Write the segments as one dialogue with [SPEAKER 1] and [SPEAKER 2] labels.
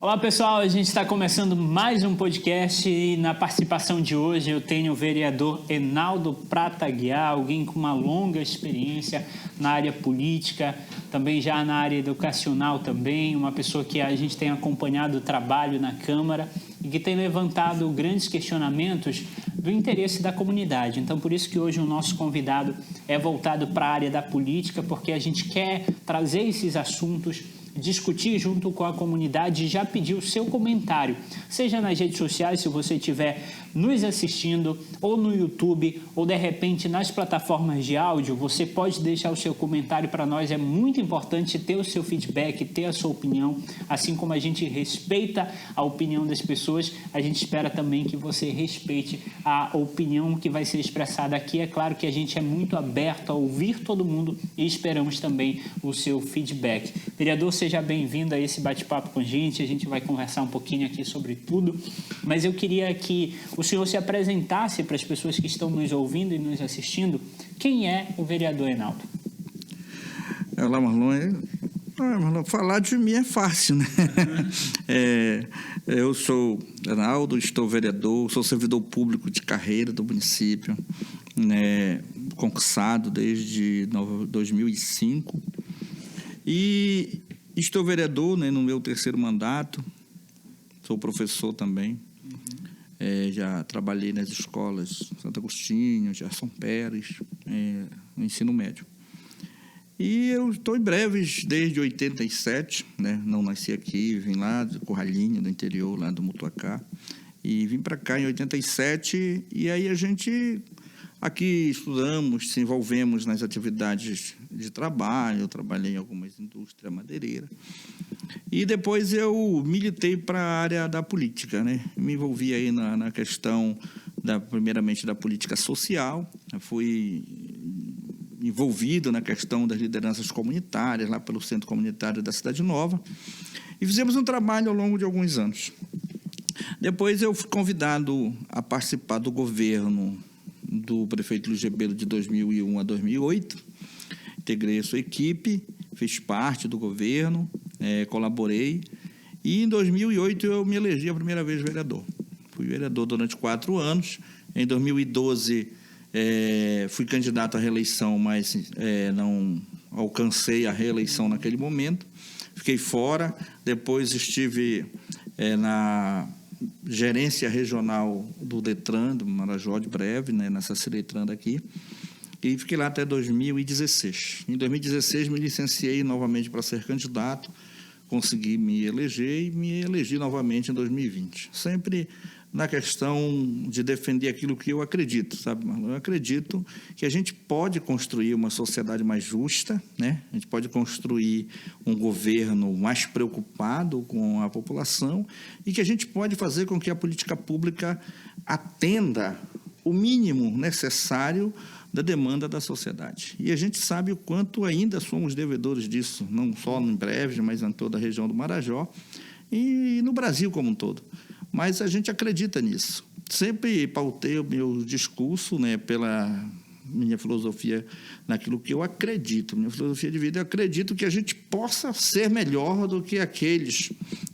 [SPEAKER 1] Olá pessoal, a gente está começando mais um podcast e na participação de hoje eu tenho o vereador Enaldo Prata Aguiar, alguém com uma longa experiência na área política, também já na área educacional também, uma pessoa que a gente tem acompanhado o trabalho na Câmara e que tem levantado grandes questionamentos do interesse da comunidade. Então, por isso que hoje o nosso convidado é voltado para a área da política, porque a gente quer trazer esses assuntos, discutir junto com a comunidade e já pedir o seu comentário, seja nas redes sociais, se você estiver nos assistindo, ou no YouTube, ou de repente nas plataformas de áudio, você pode deixar o seu comentário para nós. É muito importante ter o seu feedback, ter a sua opinião, assim como a gente respeita a opinião das pessoas, a gente espera também que você respeite a opinião que vai ser expressada aqui. É claro que a gente é muito aberto a ouvir todo mundo e esperamos também o seu feedback. Vereador, seja bem-vindo a esse bate-papo com a gente vai conversar um pouquinho aqui sobre tudo, mas eu queria que o senhor se apresentasse para as pessoas que estão nos ouvindo e nos assistindo. Quem é o vereador Enaldo?
[SPEAKER 2] Olá, Marlon. Marlon, falar de mim é fácil, né? Eu sou Enaldo, estou vereador, sou servidor público de carreira do município, né, concursado desde 2005 e estou vereador, né, no meu terceiro mandato, sou professor também. Já trabalhei nas escolas Santo Agostinho, Gerson Pérez, no ensino médio. E eu estou em Breves desde 87, né? Não nasci aqui, vim lá do Curralinho, do interior, lá do Mutuacá, e vim para cá em 87, e aí a gente aqui estudamos, se envolvemos nas atividades de trabalho, eu trabalhei em algumas indústrias madeireiras. E depois eu militei para a área da política, né? Me envolvi aí na questão, primeiramente, da política social. Eu fui envolvido na questão das lideranças comunitárias, lá pelo Centro Comunitário da Cidade Nova. E fizemos um trabalho ao longo de alguns anos. Depois eu fui convidado a participar do governo do prefeito Luiz Rebelo de 2001 a 2008. Integrei a sua equipe, fiz parte do governo, colaborei, e em 2008 eu me elegi a primeira vez vereador. Fui vereador durante 4 anos. Em 2012 fui candidato à reeleição, mas não alcancei a reeleição naquele momento. Fiquei fora. Depois estive na gerência regional do Detran, do Marajó de Breve, né, nessa Ciretran daqui, e fiquei lá até 2016. Em 2016 me licenciei novamente para ser candidato, consegui me eleger e me elegi novamente em 2020. Sempre na questão de defender aquilo que eu acredito, sabe, Marlon? Eu acredito que a gente pode construir uma sociedade mais justa, né? A gente pode construir um governo mais preocupado com a população e que a gente pode fazer com que a política pública atenda o mínimo necessário da demanda da sociedade. E a gente sabe o quanto ainda somos devedores disso, não só em Breves, mas em toda a região do Marajó e no Brasil como um todo. Mas a gente acredita nisso. Sempre pautei o meu discurso, né, pela minha filosofia, naquilo que eu acredito. Minha filosofia de vida, eu acredito que a gente possa ser melhor do que aqueles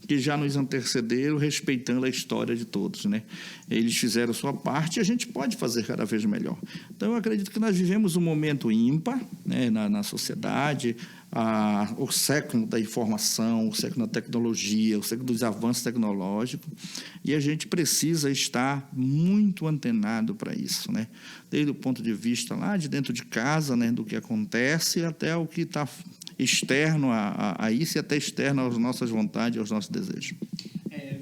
[SPEAKER 2] que já nos antecederam, respeitando a história de todos, né? Eles fizeram a sua parte e a gente pode fazer cada vez melhor. Então, eu acredito que nós vivemos um momento ímpar, né, na sociedade, o século da informação, o século da tecnologia, o século dos avanços tecnológicos, e a gente precisa estar muito antenado para isso, né? Desde o ponto de vista lá de dentro de casa, né, do que acontece, até o que está externo a isso e até externo às nossas vontades, aos nossos desejos.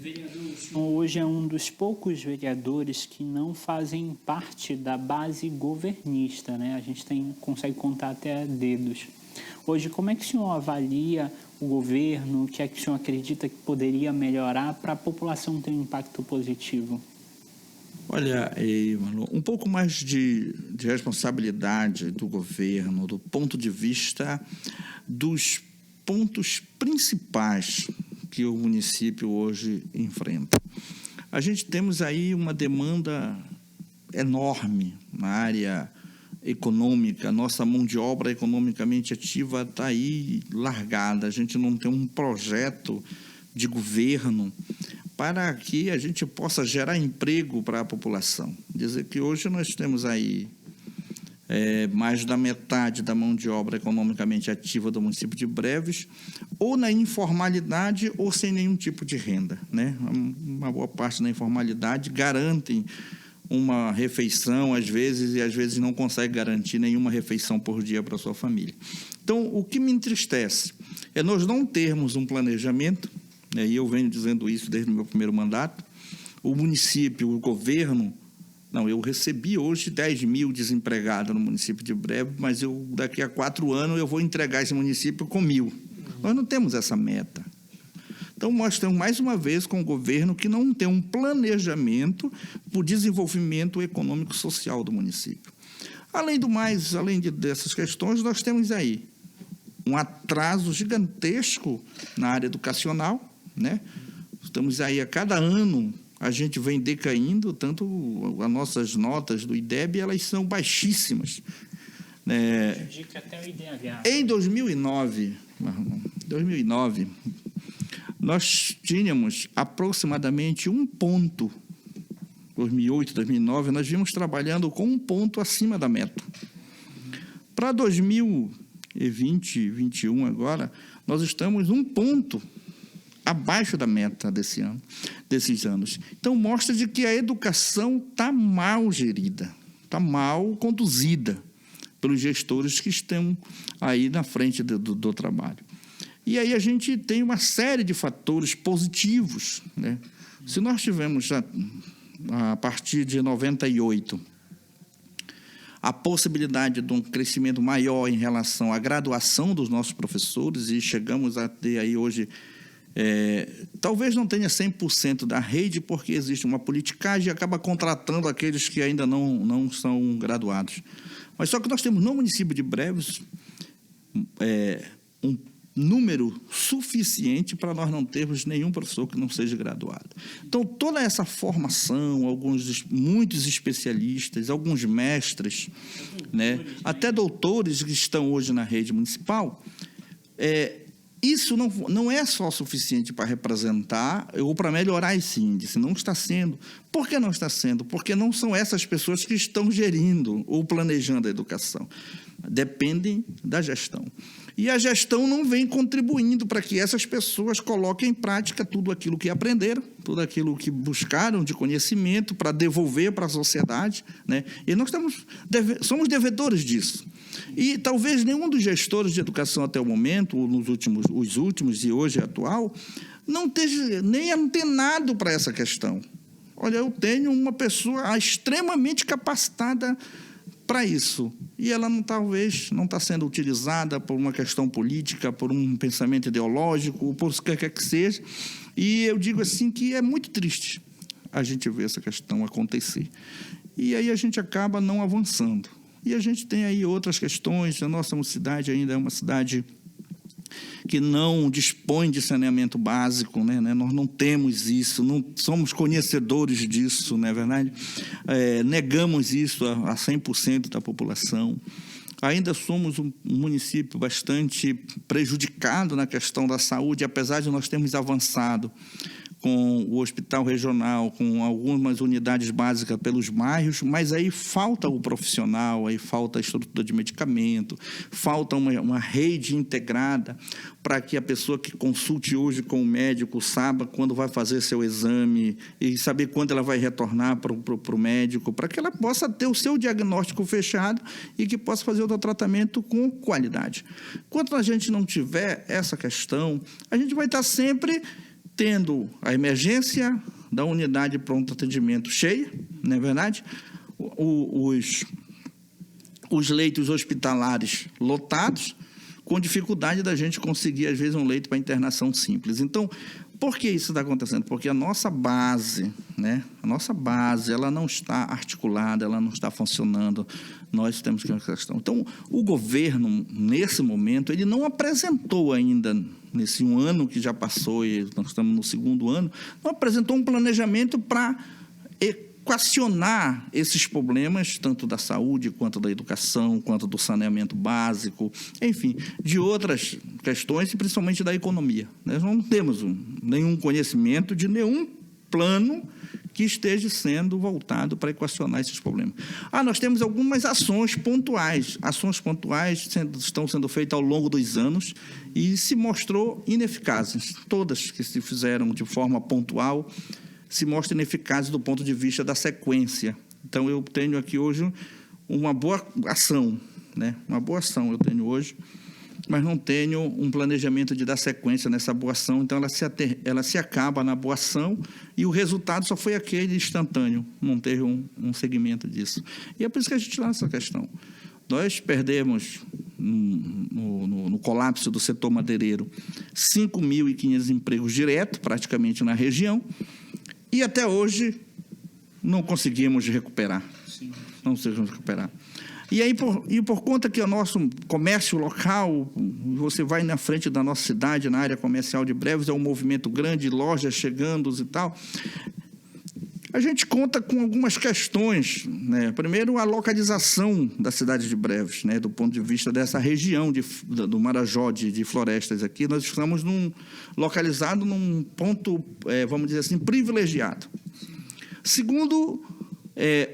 [SPEAKER 1] Vereador, o senhor hoje é um dos poucos vereadores que não fazem parte da base governista, né? A gente consegue contar até dedos. Hoje, como é que o senhor avalia o governo? O que é que o senhor acredita que poderia melhorar para a população ter um impacto positivo?
[SPEAKER 2] Olha, Marlon, um pouco mais de responsabilidade do governo, do ponto de vista dos pontos principais que o município hoje enfrenta. A gente temos aí uma demanda enorme na área econômica, nossa mão de obra economicamente ativa está aí largada, a gente não tem um projeto de governo para que a gente possa gerar emprego para a população. Dizer que hoje nós temos aí mais da metade da mão de obra economicamente ativa do município de Breves, ou na informalidade ou sem nenhum tipo de renda, né? Uma boa parte da informalidade garantem uma refeição, às vezes, e às vezes não consegue garantir nenhuma refeição por dia para a sua família. Então, o que me entristece é nós não termos um planejamento, né, e eu venho dizendo isso desde o meu primeiro mandato. O município, o governo... Não, eu recebi hoje 10 mil desempregados no município de Breves, mas daqui a 4 anos eu vou entregar esse município com 1.000. Nós não temos essa meta. Então, nós temos, mais uma vez, com o governo que não tem um planejamento para o desenvolvimento econômico e social do município. Além do mais, dessas questões, nós temos aí um atraso gigantesco na área educacional, né? Estamos aí a cada ano, a gente vem decaindo, tanto as nossas notas do IDEB, elas são baixíssimas.
[SPEAKER 1] Indica até o IDH.
[SPEAKER 2] Em 2009, nós tínhamos aproximadamente 1 ponto. 2008, 2009, nós vimos trabalhando com 1 ponto acima da meta. Para 2020, 2021 agora, nós estamos 1 ponto abaixo da meta desses anos. Então, mostra de que a educação está mal gerida, está mal conduzida pelos gestores que estão aí na frente do trabalho. E aí a gente tem uma série de fatores positivos, né? Se nós tivemos, a partir de 98, a possibilidade de um crescimento maior em relação à graduação dos nossos professores, e chegamos a ter aí hoje... talvez não tenha 100% da rede, porque existe uma politicagem e acaba contratando aqueles que ainda não são graduados. Mas só que nós temos no município de Breves um número suficiente para nós não termos nenhum professor que não seja graduado. Então, toda essa formação, muitos especialistas, alguns mestres, né, até doutores que estão hoje na rede municipal, isso não é só suficiente para representar ou para melhorar esse índice, não está sendo. Por que não está sendo? Porque não são essas pessoas que estão gerindo ou planejando a educação. Dependem da gestão. E a gestão não vem contribuindo para que essas pessoas coloquem em prática tudo aquilo que aprenderam, tudo aquilo que buscaram de conhecimento para devolver para a sociedade, né? E nós somos devedores disso. E talvez nenhum dos gestores de educação até o momento, os últimos e hoje atual, não esteja nem antenado para essa questão. Olha, eu tenho uma pessoa extremamente capacitada para isso, e ela talvez não está sendo utilizada por uma questão política, por um pensamento ideológico, por o que quer que seja, e eu digo assim que é muito triste a gente ver essa questão acontecer. E aí a gente acaba não avançando. E a gente tem aí outras questões. A nossa cidade ainda é uma cidade que não dispõe de saneamento básico, né? Nós não temos isso, não somos conhecedores disso, não é verdade? Negamos isso a 100% da população. Ainda somos um município bastante prejudicado na questão da saúde, apesar de nós termos avançado com o hospital regional, com algumas unidades básicas pelos bairros, mas aí falta o profissional, aí falta a estrutura de medicamento, falta uma rede integrada para que a pessoa que consulte hoje com o médico saiba quando vai fazer seu exame e saber quando ela vai retornar para o médico, para que ela possa ter o seu diagnóstico fechado e que possa fazer o tratamento com qualidade. Enquanto a gente não tiver essa questão, a gente vai estar sempre tendo a emergência da unidade de pronto atendimento cheia, não é verdade? Os leitos hospitalares lotados, com dificuldade da gente conseguir, às vezes, um leito para internação simples. Então, por que isso está acontecendo? Porque a nossa base, né? A nossa base, ela não está articulada, ela não está funcionando. Nós temos que ver essa questão. Então, o governo, nesse momento, ele não apresentou ainda, nesse 1 ano que já passou, e nós estamos no 2º ano, não apresentou um planejamento para equacionar esses problemas, tanto da saúde, quanto da educação, quanto do saneamento básico, enfim, de outras questões, e principalmente da economia. Nós não temos nenhum conhecimento de nenhum plano que esteja sendo voltado para equacionar esses problemas. Nós temos algumas ações pontuais. Ações pontuais estão sendo feitas ao longo dos anos e se mostrou ineficazes. Todas que se fizeram de forma pontual se mostram ineficazes do ponto de vista da sequência. Então, eu tenho aqui hoje uma boa ação, né? Uma boa ação eu tenho hoje, mas não tenho um planejamento de dar sequência nessa boa ação. Então, ela se acaba na boa ação e o resultado só foi aquele instantâneo, não teve um segmento disso. E é por isso que a gente lança essa questão. Nós perdemos, no colapso do setor madeireiro, 5.500 empregos diretos, praticamente na região, e até hoje não conseguimos recuperar. Sim. Não conseguimos recuperar. E aí, por conta que o nosso comércio local, você vai na frente da nossa cidade, na área comercial de Breves, é um movimento grande, lojas chegando e tal, a gente conta com algumas questões, né? Primeiro, a localização da cidade de Breves, né? Do ponto de vista dessa região do Marajó, de florestas aqui, nós estamos localizados num ponto, vamos dizer assim, privilegiado. Segundo,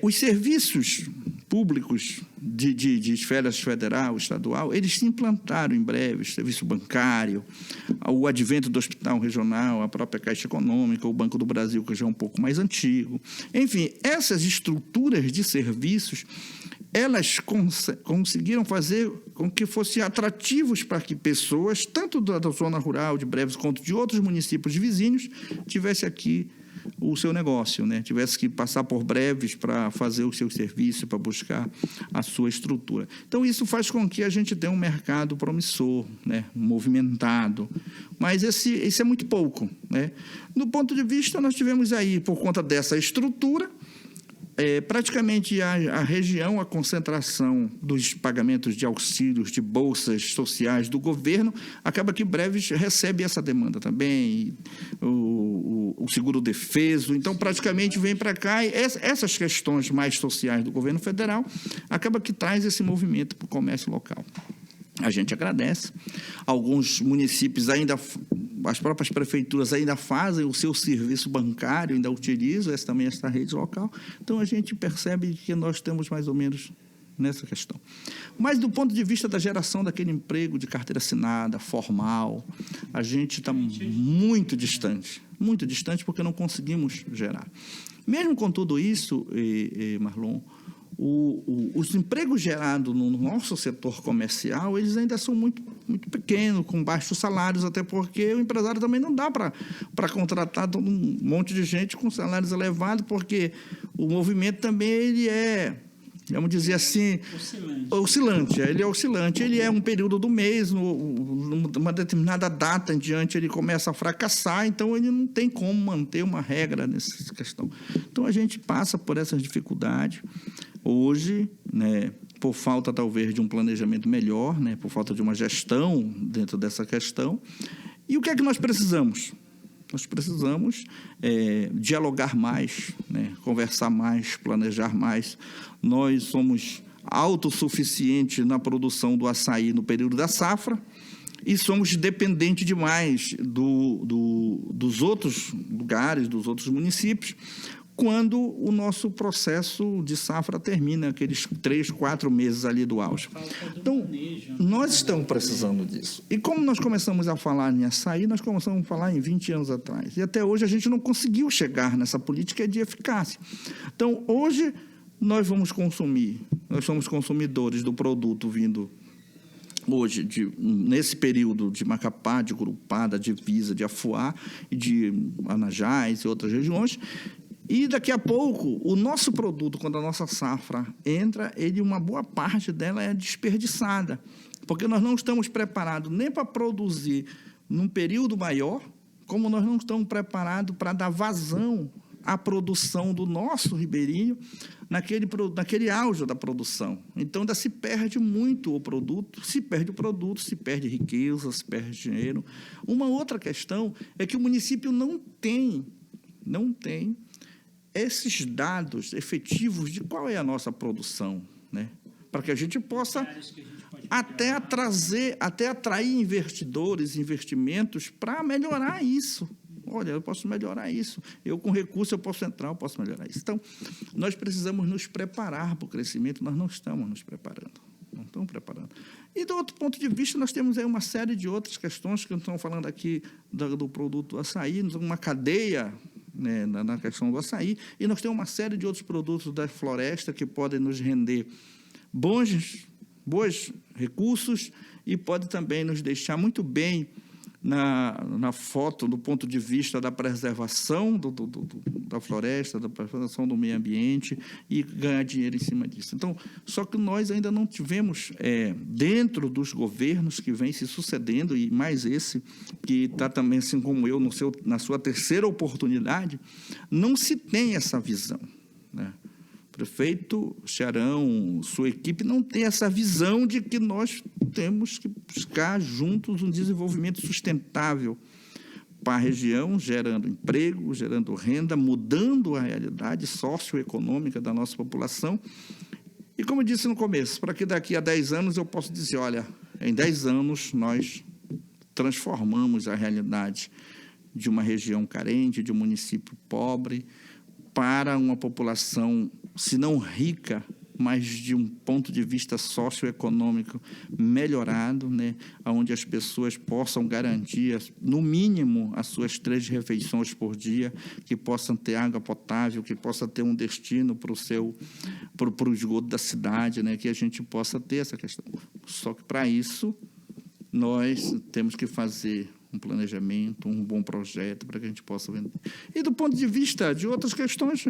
[SPEAKER 2] os serviços públicos de esfera federal, estadual, eles se implantaram em breve, serviço bancário, o advento do hospital regional, a própria Caixa Econômica, o Banco do Brasil, que já é um pouco mais antigo. Enfim, essas estruturas de serviços, elas conseguiram fazer com que fossem atrativos para que pessoas, tanto da zona rural de Breves quanto de outros municípios vizinhos, tivessem aqui o seu negócio, né? Tivesse que passar por Breves para fazer o seu serviço, para buscar a sua estrutura. Então, isso faz com que a gente tenha um mercado promissor, né? Movimentado, mas isso é muito pouco, né? No ponto de vista, nós tivemos aí, por conta dessa estrutura, praticamente a região, a concentração dos pagamentos de auxílios, de bolsas sociais do governo, acaba que Breves recebe essa demanda também, o seguro-defeso. Então, praticamente vem para cá, e essas questões mais sociais do governo federal, acaba que traz esse movimento para o comércio local. A gente agradece. Alguns municípios ainda, as próprias prefeituras ainda fazem o seu serviço bancário, ainda utilizam essa rede local. Então, a gente percebe que nós temos mais ou menos nessa questão. Mas, do ponto de vista da geração daquele emprego de carteira assinada, formal, a gente está muito distante porque não conseguimos gerar. Mesmo com tudo isso, Marlon, os empregos gerados no nosso setor comercial, eles ainda são muito, muito pequenos, com baixos salários, até porque o empresário também não dá para contratar um monte de gente com salários elevados, porque o movimento também ele vamos dizer assim, oscilante. Ele é oscilante, ele é um período do mês, numa determinada data em diante ele começa a fracassar, então ele não tem como manter uma regra nessa questão. Então, a gente passa por essas dificuldades hoje, né, por falta talvez de um planejamento melhor, né, por falta de uma gestão dentro dessa questão. E o que é que nós precisamos? Nós precisamos dialogar mais, né, conversar mais, planejar mais. Nós somos autossuficientes na produção do açaí no período da safra e somos dependentes demais dos outros lugares, dos outros municípios, quando o nosso processo de safra termina, aqueles 3, 4 meses ali do auge. Então, nós estamos precisando disso. E como nós começamos a falar em açaí, nós começamos a falar em 20 anos atrás. E até hoje a gente não conseguiu chegar nessa política de eficácia. Então, hoje, nós somos consumidores do produto vindo hoje, nesse período de Macapá, de Gurupá, da Divisa, de Afuá, e de Anajás e outras regiões. E daqui a pouco, o nosso produto, quando a nossa safra entra, uma boa parte dela é desperdiçada, porque nós não estamos preparados nem para produzir num período maior, como nós não estamos preparados para dar vazão à produção do nosso ribeirinho naquele auge da produção. Então, ainda se perde muito o produto, se perde riqueza, se perde dinheiro. Uma outra questão é que o município não tem esses dados efetivos de qual é a nossa produção, né? Para que a gente possa até atrair investidores, investimentos para melhorar isso. Olha, eu posso melhorar isso. Eu, com recurso, eu posso entrar, eu posso melhorar isso. Então, nós precisamos nos preparar para o crescimento, nós não estamos nos preparando. Não estamos preparando. E, do outro ponto de vista, nós temos aí uma série de outras questões que não estamos falando aqui do produto açaí, uma cadeia, né, na questão do açaí, e nós temos uma série de outros produtos da floresta que podem nos render bons recursos e pode também nos deixar muito bem na foto, do ponto de vista da preservação da floresta, da preservação do meio ambiente e ganhar dinheiro em cima disso. Então, só que nós ainda não tivemos, dentro dos governos que vêm se sucedendo, e mais esse, que está também, assim como eu, na sua terceira oportunidade, não se tem essa visão, né? O prefeito Cearão, sua equipe, não tem essa visão de que nós temos que buscar juntos um desenvolvimento sustentável para a região, gerando emprego, gerando renda, mudando a realidade socioeconômica da nossa população. E, como eu disse no começo, para que daqui a 10 anos eu possa dizer, olha, em 10 anos nós transformamos a realidade de uma região carente, de um município pobre, para uma população, se não rica, mas de um ponto de vista socioeconômico melhorado, né, onde as pessoas possam garantir, no mínimo, as suas 3 refeições por dia, que possam ter água potável, que possa ter um destino para o esgoto da cidade, né, que a gente possa ter essa questão. Só que, para isso, nós temos que fazer um planejamento, um bom projeto para que a gente possa vender. E do ponto de vista de outras questões,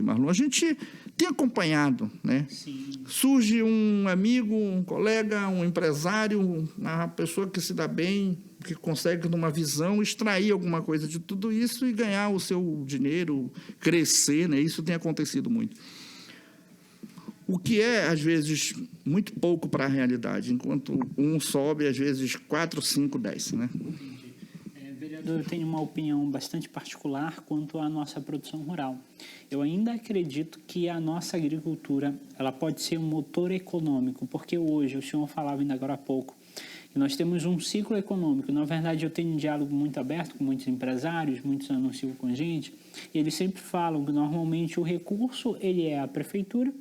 [SPEAKER 2] Marlon, a gente tem acompanhado, né?
[SPEAKER 1] Sim.
[SPEAKER 2] Surge um amigo, um colega, um empresário, uma pessoa que se dá bem, que consegue, numa visão, extrair alguma coisa de tudo isso e ganhar o seu dinheiro, crescer, né? Isso tem acontecido muito. O que é, às vezes, muito pouco para a realidade, enquanto um sobe, às vezes, 4, 5, 10, né?
[SPEAKER 1] Entendi. Vereador, eu tenho uma opinião bastante particular quanto à nossa produção rural. Eu ainda acredito que a nossa agricultura ela pode ser um motor econômico, porque hoje, o senhor falava ainda agora há pouco, que nós temos um ciclo econômico. Na verdade, eu tenho um diálogo muito aberto com muitos empresários, muitos anunciam com a gente, e eles sempre falam que, normalmente, o recurso ele é a prefeitura.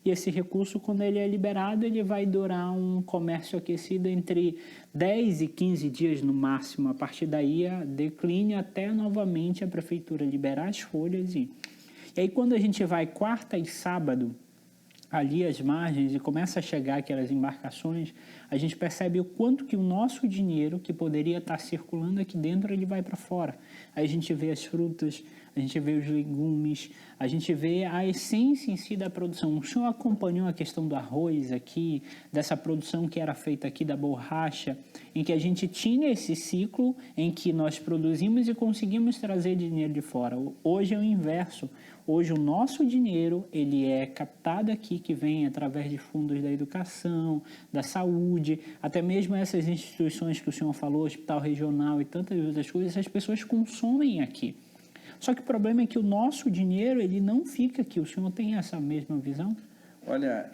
[SPEAKER 1] E esse recurso, quando ele é liberado, ele vai durar um comércio aquecido entre 10 e 15 dias no máximo. A partir daí, declínio até novamente a prefeitura liberar as folhas. E aí, quando a gente vai quarta e sábado, ali às margens, e começa a chegar aquelas embarcações, a gente percebe o quanto que o nosso dinheiro, que poderia estar circulando aqui dentro, ele vai para fora. Aí a gente vê as frutas, a gente vê os legumes, a gente vê a essência em si da produção. O senhor acompanhou a questão do arroz aqui, dessa produção que era feita aqui da borracha, em que a gente tinha esse ciclo em que nós produzimos e conseguimos trazer dinheiro de fora. Hoje é o inverso. Hoje o nosso dinheiro ele é captado aqui, que vem através de fundos da educação, da saúde, até mesmo essas instituições que o senhor falou, hospital regional e tantas outras coisas, as pessoas consomem aqui. Só que o problema é que o nosso dinheiro ele não fica aqui. O senhor tem essa mesma visão?
[SPEAKER 2] Olha,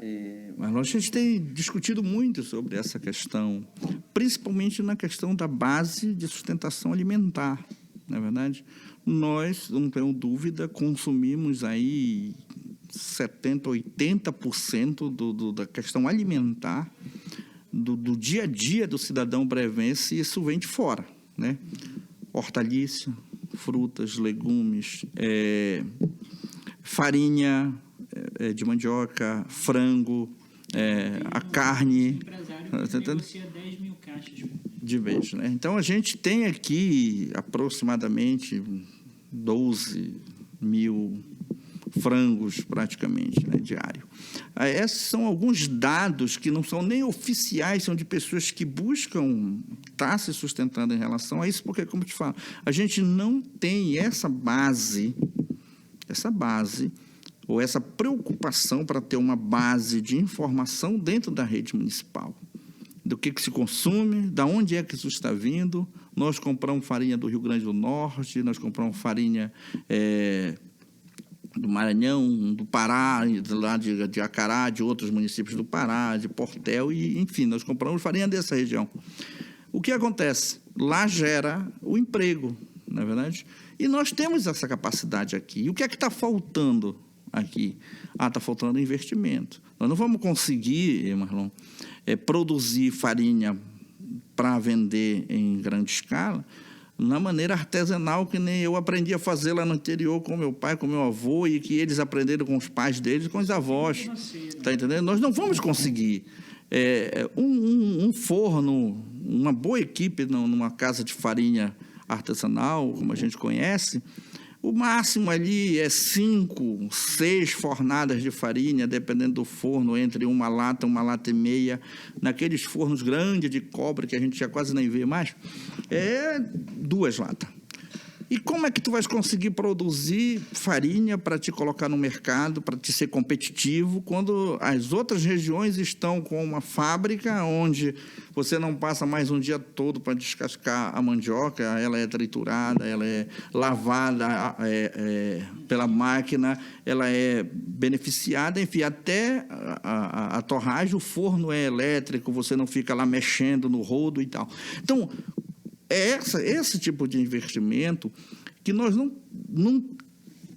[SPEAKER 2] Marlon, a gente tem discutido muito sobre essa questão, principalmente na questão da base de sustentação alimentar, não é verdade? Nós, não tenho dúvida, consumimos aí 70%, 80% da questão alimentar do dia a dia do cidadão brevense, e isso vem de fora, né? Hortaliça, frutas, legumes, farinha de mandioca, frango, a carne.
[SPEAKER 1] Negocia 10 mil caixas
[SPEAKER 2] de vez, né? Então, a gente tem aqui aproximadamente 12 mil frangos, praticamente, né, diário. Esses são alguns dados que não são nem oficiais, são de pessoas que buscam estar se sustentando em relação a isso, porque, como eu te falo, a gente não tem essa base ou essa preocupação para ter uma base de informação dentro da rede municipal. Do que se consome, da onde é que isso está vindo. Nós compramos farinha do Rio Grande do Norte, nós compramos farinha do Maranhão, do Pará, lá de Acará, de outros municípios do Pará, de Portel, e, enfim, nós compramos farinha dessa região. O que acontece? Lá gera o emprego, não é verdade? E nós temos essa capacidade aqui. E o que é que está faltando aqui? Está faltando investimento. Nós não vamos conseguir, Marlon, produzir farinha para vender em grande escala na maneira artesanal que nem eu aprendi a fazer lá no interior com meu pai, com meu avô, e que eles aprenderam com os pais deles, com os avós. Está entendendo? Nós não vamos conseguir. Um forno, uma boa equipe numa casa de farinha artesanal, como a gente conhece, o máximo ali é 5, 6 fornadas de farinha, dependendo do forno, entre uma lata e meia, naqueles fornos grandes de cobre que a gente já quase nem vê mais, 2 latas. E como é que tu vais conseguir produzir farinha para te colocar no mercado, para te ser competitivo, quando as outras regiões estão com uma fábrica onde você não passa mais um dia todo para descascar a mandioca, ela é triturada, ela é lavada pela máquina, ela é beneficiada, enfim, até a torragem, o forno é elétrico, você não fica lá mexendo no rodo e tal. Então, esse tipo de investimento que nós não,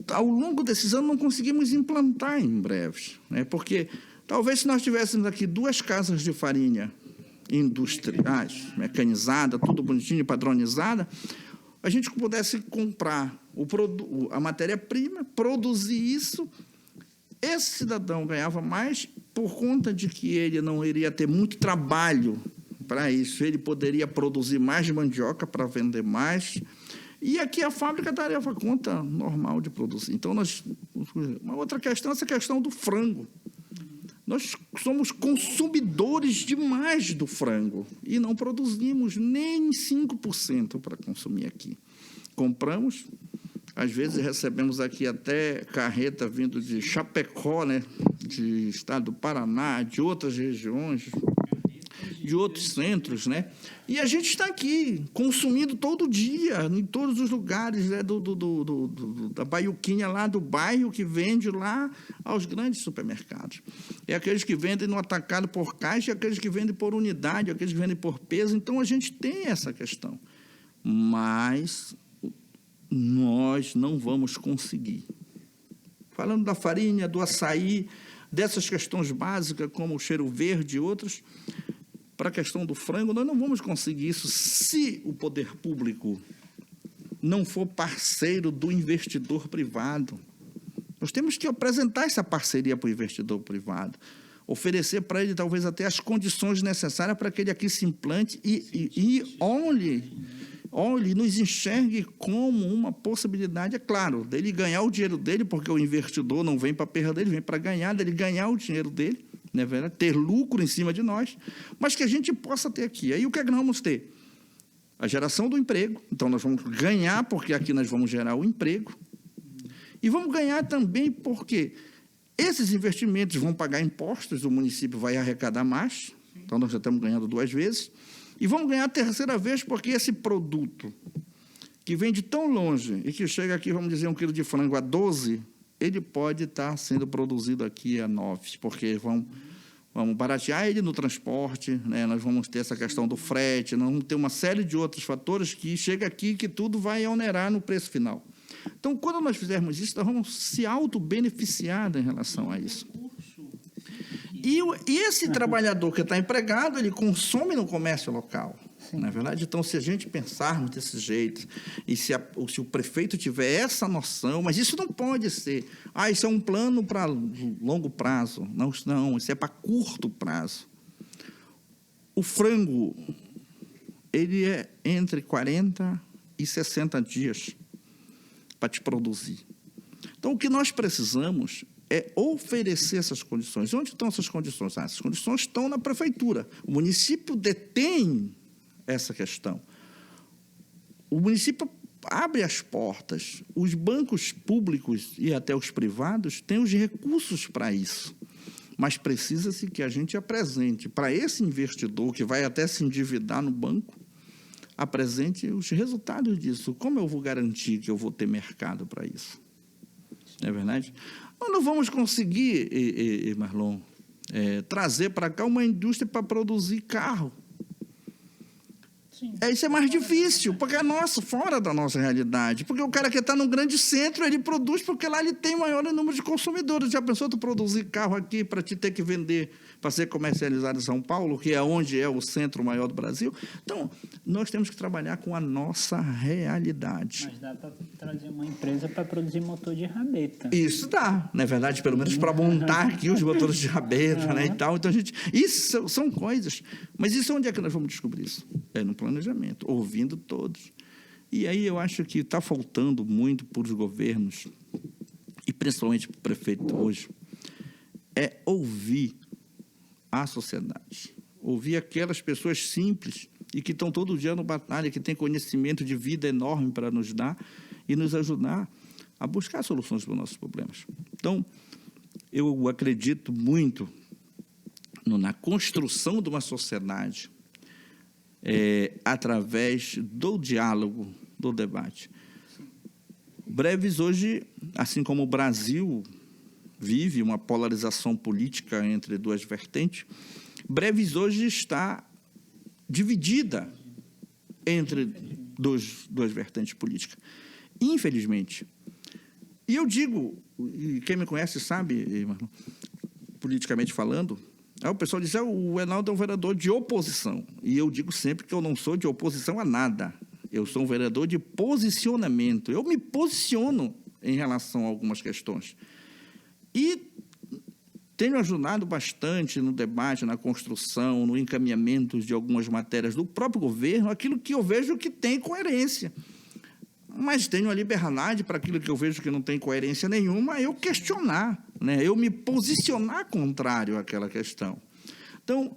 [SPEAKER 2] ao longo desses anos, não conseguimos implantar em breve, né? Porque talvez se nós tivéssemos aqui 2 casas de farinha industriais, mecanizada, tudo bonitinho, padronizada, a gente pudesse comprar a matéria-prima, produzir isso, esse cidadão ganhava mais por conta de que ele não iria ter muito trabalho para isso, ele poderia produzir mais mandioca para vender mais, e aqui a fábrica daria a conta normal de produzir. Então, uma outra questão é essa questão do frango. Nós somos consumidores demais do frango e não produzimos nem 5% para consumir aqui. Compramos, às vezes recebemos aqui até carreta vindo de Chapecó, né, de estado do Paraná, de outras regiões, de outros centros, né? E a gente está aqui, consumindo todo dia, em todos os lugares, né? Da baiuquinha lá do bairro, que vende lá aos grandes supermercados. É aqueles que vendem no atacado por caixa, aqueles que vendem por unidade, aqueles que vendem por peso. Então, a gente tem essa questão. Mas nós não vamos conseguir. Falando da farinha, do açaí, dessas questões básicas, como o cheiro verde e outras, para a questão do frango, nós não vamos conseguir isso se o poder público não for parceiro do investidor privado. Nós temos que apresentar essa parceria para o investidor privado, oferecer para ele talvez até as condições necessárias para que ele aqui se implante e olhe, nos enxergue como uma possibilidade, é claro, dele ganhar o dinheiro dele, porque o investidor não vem para perder, ele vem para ganhar, dele ganhar o dinheiro dele, né, ter lucro em cima de nós, mas que a gente possa ter aqui. Aí o que é que nós vamos ter? A geração do emprego. Então, nós vamos ganhar, porque aqui nós vamos gerar o emprego, e vamos ganhar também porque esses investimentos vão pagar impostos, o município vai arrecadar mais, então nós já estamos ganhando 2 vezes, e vamos ganhar a 3ª vez porque esse produto que vem de tão longe e que chega aqui, vamos dizer, 1 quilo de frango a 12, ele pode estar sendo produzido aqui a 9, porque vamos baratear ele no transporte, né? Nós vamos ter essa questão do frete, nós vamos ter uma série de outros fatores que chega aqui que tudo vai onerar no preço final. Então, quando nós fizermos isso, nós vamos se auto-beneficiar em relação a isso. E esse trabalhador que está empregado, ele consome no comércio local. Não é verdade? Então, se a gente pensarmos desse jeito, e se o prefeito tiver essa noção, mas isso não pode ser, isso é um plano para longo prazo. Não, isso é para curto prazo. O frango, ele é entre 40 e 60 dias para te produzir. Então, o que nós precisamos é oferecer essas condições. Onde estão essas condições? Essas condições estão na prefeitura. O município detém essa questão. O município abre as portas, os bancos públicos e até os privados têm os recursos para isso, mas precisa-se que a gente apresente para esse investidor que vai até se endividar no banco, apresente os resultados disso. Como eu vou garantir que eu vou ter mercado para isso? não é verdade? Nós não vamos conseguir, Marlon, trazer para cá uma indústria para produzir carro.
[SPEAKER 1] Sim.
[SPEAKER 2] Isso é mais difícil, porque é fora da nossa realidade. Porque o cara que está num grande centro, ele produz porque lá ele tem maior número de consumidores. Já pensou tu produzir carro aqui para te ter que vender, para ser comercializado em São Paulo, que é onde é o centro maior do Brasil? Então, nós temos que trabalhar com a nossa realidade.
[SPEAKER 1] Mas dá para trazer uma empresa para produzir motor de rabeta.
[SPEAKER 2] Isso dá, não é verdade? Pelo menos para montar aqui os motores de rabeta, né, e tal. Então, isso são coisas. Mas isso onde é que nós vamos descobrir isso? É no planejamento, ouvindo todos. E aí eu acho que está faltando muito para os governos, e principalmente para o prefeito hoje, é ouvir a sociedade, ouvir aquelas pessoas simples e que estão todo dia no batalha, que têm conhecimento de vida enorme para nos dar e nos ajudar a buscar soluções para os nossos problemas. Então, eu acredito muito na construção de uma sociedade através do diálogo, do debate. Breves hoje, assim como o Brasil vive uma polarização política entre duas vertentes, Breves hoje está dividida entre duas vertentes políticas. Infelizmente. E eu digo, e quem me conhece sabe, Marlon, politicamente falando, o pessoal diz, o Enaldo é um vereador de oposição. E eu digo sempre que eu não sou de oposição a nada. Eu sou um vereador de posicionamento. Eu me posiciono em relação a algumas questões. E tenho ajudado bastante no debate, na construção, no encaminhamento de algumas matérias do próprio governo, aquilo que eu vejo que tem coerência. Mas tenho a liberdade para aquilo que eu vejo que não tem coerência nenhuma, eu questionar, né? Eu me posicionar contrário àquela questão. Então,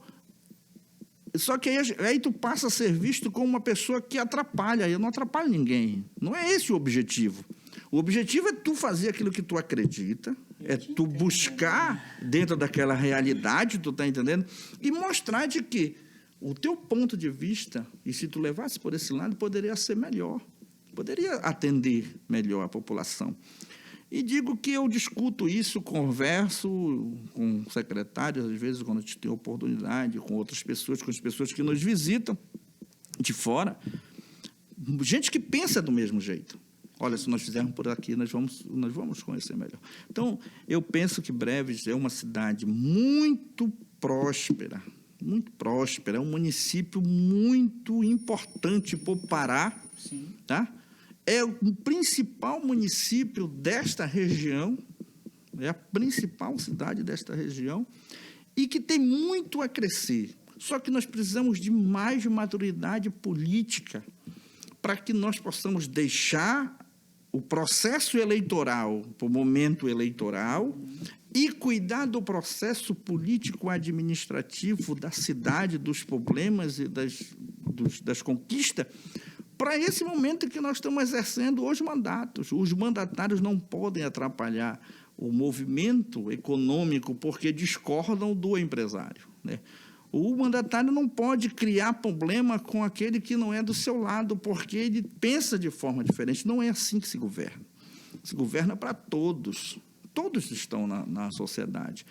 [SPEAKER 2] só que aí tu passa a ser visto como uma pessoa que atrapalha. Eu não atrapalho ninguém. Não é esse o objetivo. O objetivo é tu fazer aquilo que tu acredita, é tu buscar dentro daquela realidade, tu está entendendo? E mostrar de que o teu ponto de vista, e se tu levasse por esse lado, poderia ser melhor. Poderia atender melhor a população. E digo que eu discuto isso, converso com secretários, às vezes, quando a gente tem oportunidade, com outras pessoas, com as pessoas que nos visitam de fora, gente que pensa do mesmo jeito. Olha, se nós fizermos por aqui, nós vamos conhecer melhor. Então, eu penso que Breves é uma cidade muito próspera, é um município muito importante para o Pará,
[SPEAKER 1] Sim.
[SPEAKER 2] Tá? É o principal município desta região, é a principal cidade desta região, e que tem muito a crescer. Só que nós precisamos de mais maturidade política para que nós possamos deixar o processo eleitoral para o momento eleitoral e cuidar do processo político-administrativo da cidade, dos problemas e das conquistas, para esse momento que nós estamos exercendo os mandatos. Os mandatários não podem atrapalhar o movimento econômico porque discordam do empresário, né? O mandatário não pode criar problema com aquele que não é do seu lado porque ele pensa de forma diferente. Não é assim que se governa. Se governa para todos. Todos estão na sociedade.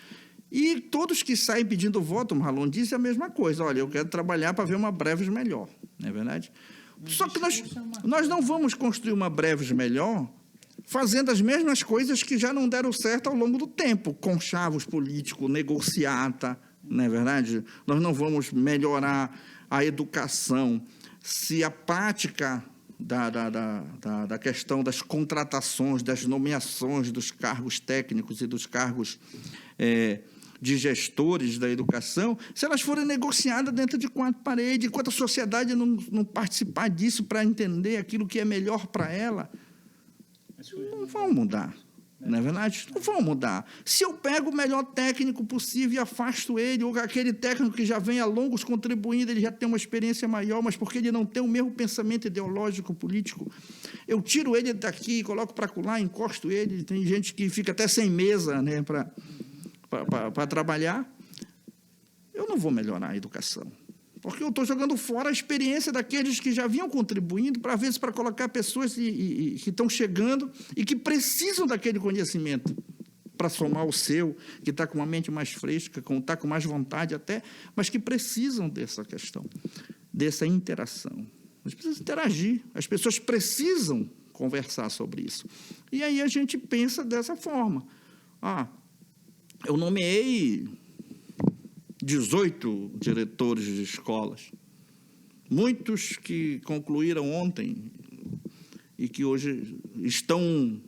[SPEAKER 2] E todos que saem pedindo voto, Marlon disse a mesma coisa. Olha, eu quero trabalhar para ver uma Breves melhor. Não é verdade? Só que nós não vamos construir uma Breves melhor fazendo as mesmas coisas que já não deram certo ao longo do tempo, conchavos políticos, negociata, não é verdade? Nós não vamos melhorar a educação se a prática da questão das contratações, das nomeações dos cargos técnicos e dos cargos de gestores da educação, se elas forem negociadas dentro de quatro paredes, enquanto a sociedade não participar disso para entender aquilo que é melhor para ela, não vão mudar, não é verdade? Não vão mudar. Se eu pego o melhor técnico possível e afasto ele, ou aquele técnico que já vem há longos contribuindo, ele já tem uma experiência maior, mas porque ele não tem o mesmo pensamento ideológico político, eu tiro ele daqui, coloco para colar, encosto ele, tem gente que fica até sem mesa, né, para trabalhar, eu não vou melhorar a educação, porque eu estou jogando fora a experiência daqueles que já vinham contribuindo, para vezes para colocar pessoas que estão chegando e que precisam daquele conhecimento para somar o seu, que está com uma mente mais fresca, está com mais vontade até, mas que precisam dessa questão, dessa interação. Nós precisamos interagir, as pessoas precisam conversar sobre isso. E aí a gente pensa dessa forma. Eu nomeei 18 diretores de escolas, muitos que concluíram ontem e que hoje estão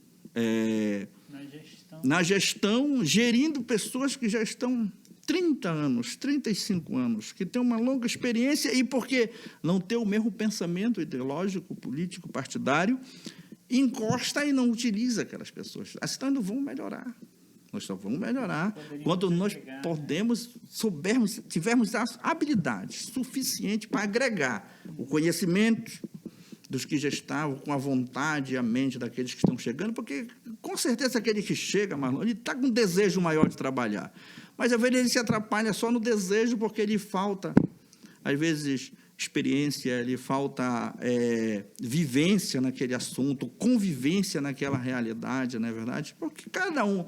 [SPEAKER 2] na gestão, gerindo pessoas que já estão 30 anos, 35 anos, que têm uma longa experiência e porque não tem o mesmo pensamento ideológico, político, partidário, encosta e não utiliza aquelas pessoas. Assim nós não vamos melhorar. Nós só vamos melhorar quando nós tivermos as habilidades suficientes para agregar o conhecimento dos que já estavam, com a vontade e a mente daqueles que estão chegando, porque, com certeza, aquele que chega, Marlon, ele está com um desejo maior de trabalhar. Mas, às vezes, ele se atrapalha só no desejo, porque lhe falta, às vezes, experiência, lhe falta vivência naquele assunto, convivência naquela realidade, não é verdade? Porque cada um...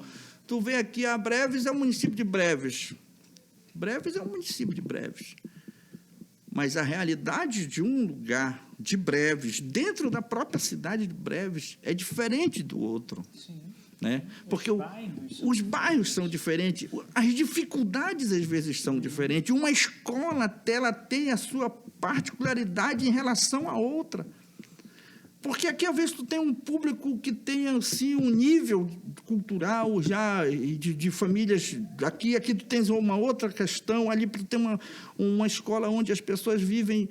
[SPEAKER 2] Tu vê aqui, a Breves é o município de Breves. Breves é um município de Breves. Mas a realidade de um lugar de Breves, dentro da própria cidade de Breves, é diferente do outro. Sim. Né? Porque os bairros são diferentes, as dificuldades, às vezes, são diferentes. Uma escola, ela tem a sua particularidade em relação à outra. Porque aqui, às vezes, tu tem um público que tem, assim, um nível cultural já, de famílias... Aqui tu tens uma outra questão, ali tu tem uma escola onde as pessoas vivem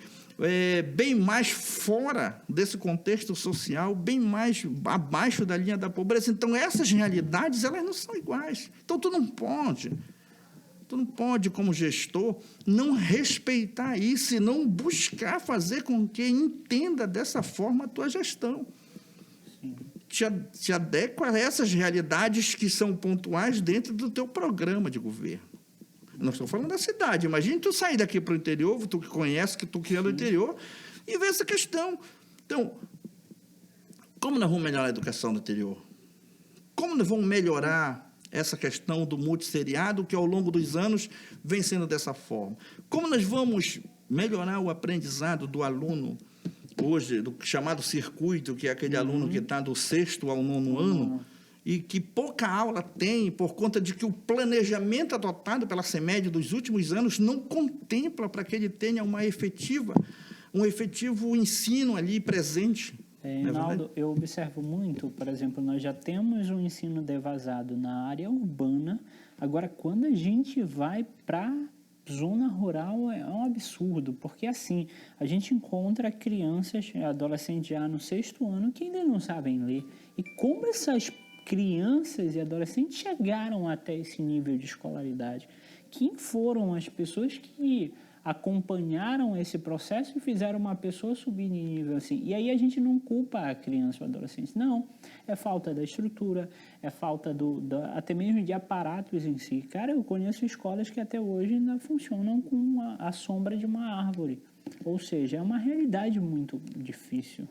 [SPEAKER 2] bem mais fora desse contexto social, bem mais abaixo da linha da pobreza. Então, essas realidades, elas não são iguais. Então, tu não pode, como gestor, não respeitar isso e não buscar fazer com que entenda dessa forma a tua gestão. Sim. Te adequa a essas realidades que são pontuais dentro do teu programa de governo. Nós estamos falando da cidade. Imagina tu sair daqui para o interior, tu que conhece, que tu que é do interior, e ver essa questão. Então, como nós vamos melhorar a educação do interior? Como nós vamos melhorar essa questão do multisseriado, que ao longo dos anos vem sendo dessa forma? Como nós vamos melhorar o aprendizado do aluno, hoje, do chamado circuito, que é aquele aluno que está do 6º ao 9º ano, e que pouca aula tem, por conta de que o planejamento adotado pela CEMED dos últimos anos não contempla para que ele tenha um efetivo ensino ali presente.
[SPEAKER 1] Reinaldo, eu observo muito, por exemplo, nós já temos um ensino defasado na área urbana, agora quando a gente vai para zona rural é um absurdo, porque assim, a gente encontra crianças, adolescentes já no 6º ano, que ainda não sabem ler. E como essas crianças e adolescentes chegaram até esse nível de escolaridade? Quem foram as pessoas que acompanharam esse processo e fizeram uma pessoa subir de nível assim? E aí a gente não culpa a criança ou adolescente, não. É falta da estrutura, é falta até mesmo de aparatos em si. Cara, eu conheço escolas que até hoje ainda funcionam com a sombra de uma árvore. Ou seja, é uma realidade muito difícil.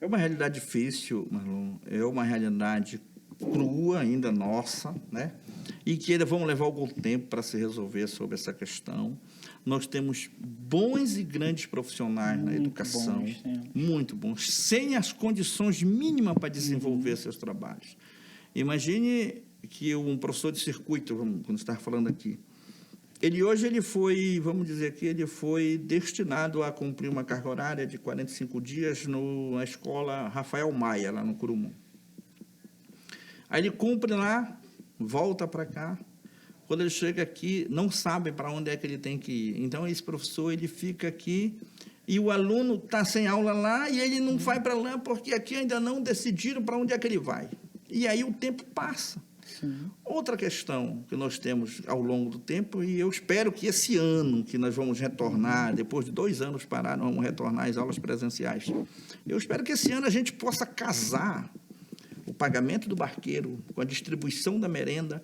[SPEAKER 2] É uma realidade difícil, Marlon. É uma realidade crua ainda nossa, né? E que ainda vamos levar algum tempo para se resolver sobre essa questão. Nós temos bons e grandes profissionais na educação, muito bons, sem as condições mínimas para desenvolver seus trabalhos. Imagine que um professor de circuito, quando estava falando aqui, hoje ele foi, vamos dizer que ele foi destinado a cumprir uma carga horária de 45 dias na escola Rafael Maia, lá no Curumum. Aí ele cumpre lá, volta para cá. Quando ele chega aqui, não sabe para onde é que ele tem que ir. Então, esse professor, ele fica aqui e o aluno está sem aula lá e ele não vai para lá porque aqui ainda não decidiram para onde é que ele vai. E aí o tempo passa. Sim. Outra questão que nós temos ao longo do tempo, e eu espero que esse ano que nós vamos retornar, depois de 2 anos parados, vamos retornar às aulas presenciais. Eu espero que esse ano a gente possa casar o pagamento do barqueiro com a distribuição da merenda,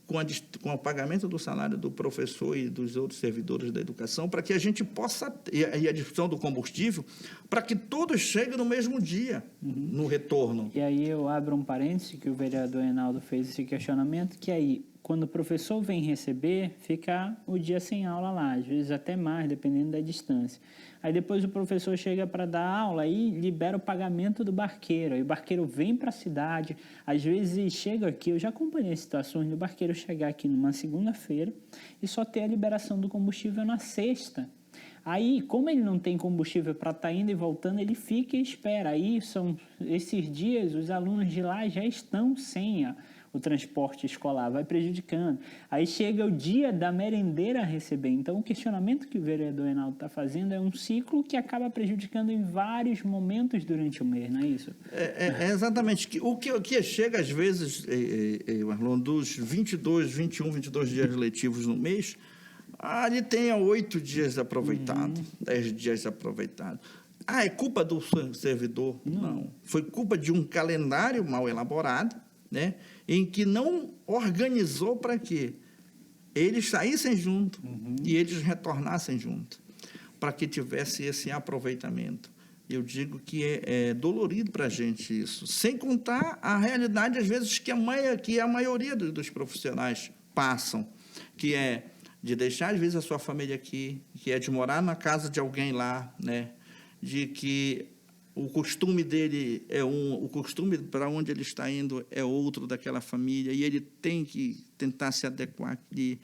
[SPEAKER 2] com o pagamento do salário do professor e dos outros servidores da educação, para que a gente possa, e a discussão do combustível, para que todos cheguem no mesmo dia, no retorno.
[SPEAKER 1] E aí eu abro um parêntese, que o vereador Reinaldo fez esse questionamento, que aí, quando o professor vem receber, fica o dia sem aula lá, às vezes até mais, dependendo da distância. Aí depois o professor chega para dar aula e libera o pagamento do barqueiro. Aí o barqueiro vem para a cidade, às vezes chega aqui, eu já acompanhei situações do barqueiro chegar aqui numa segunda-feira e só ter a liberação do combustível na sexta. Aí, como ele não tem combustível para estar indo e voltando, ele fica e espera. Aí, esses dias, os alunos de lá já estão sem o transporte escolar, vai prejudicando. Aí chega o dia da merendeira receber. Então, o questionamento que o vereador Reinaldo está fazendo é um ciclo que acaba prejudicando em vários momentos durante o mês, não é isso?
[SPEAKER 2] É exatamente. O que chega, às vezes, Marlon, dos 22 dias letivos no mês, ali tem 8 dias aproveitados, 10 dias aproveitados. É culpa do servidor? Não. Foi culpa de um calendário mal elaborado, né, em que não organizou para que eles saíssem junto e eles retornassem junto, para que tivesse esse aproveitamento. Eu digo que é dolorido para a gente isso, sem contar a realidade, às vezes, que a maioria dos profissionais passam, que é de deixar, às vezes, a sua família aqui, que é de morar na casa de alguém lá, né, de que o costume dele o costume para onde ele está indo é outro daquela família, e ele tem que tentar se adequar aqui.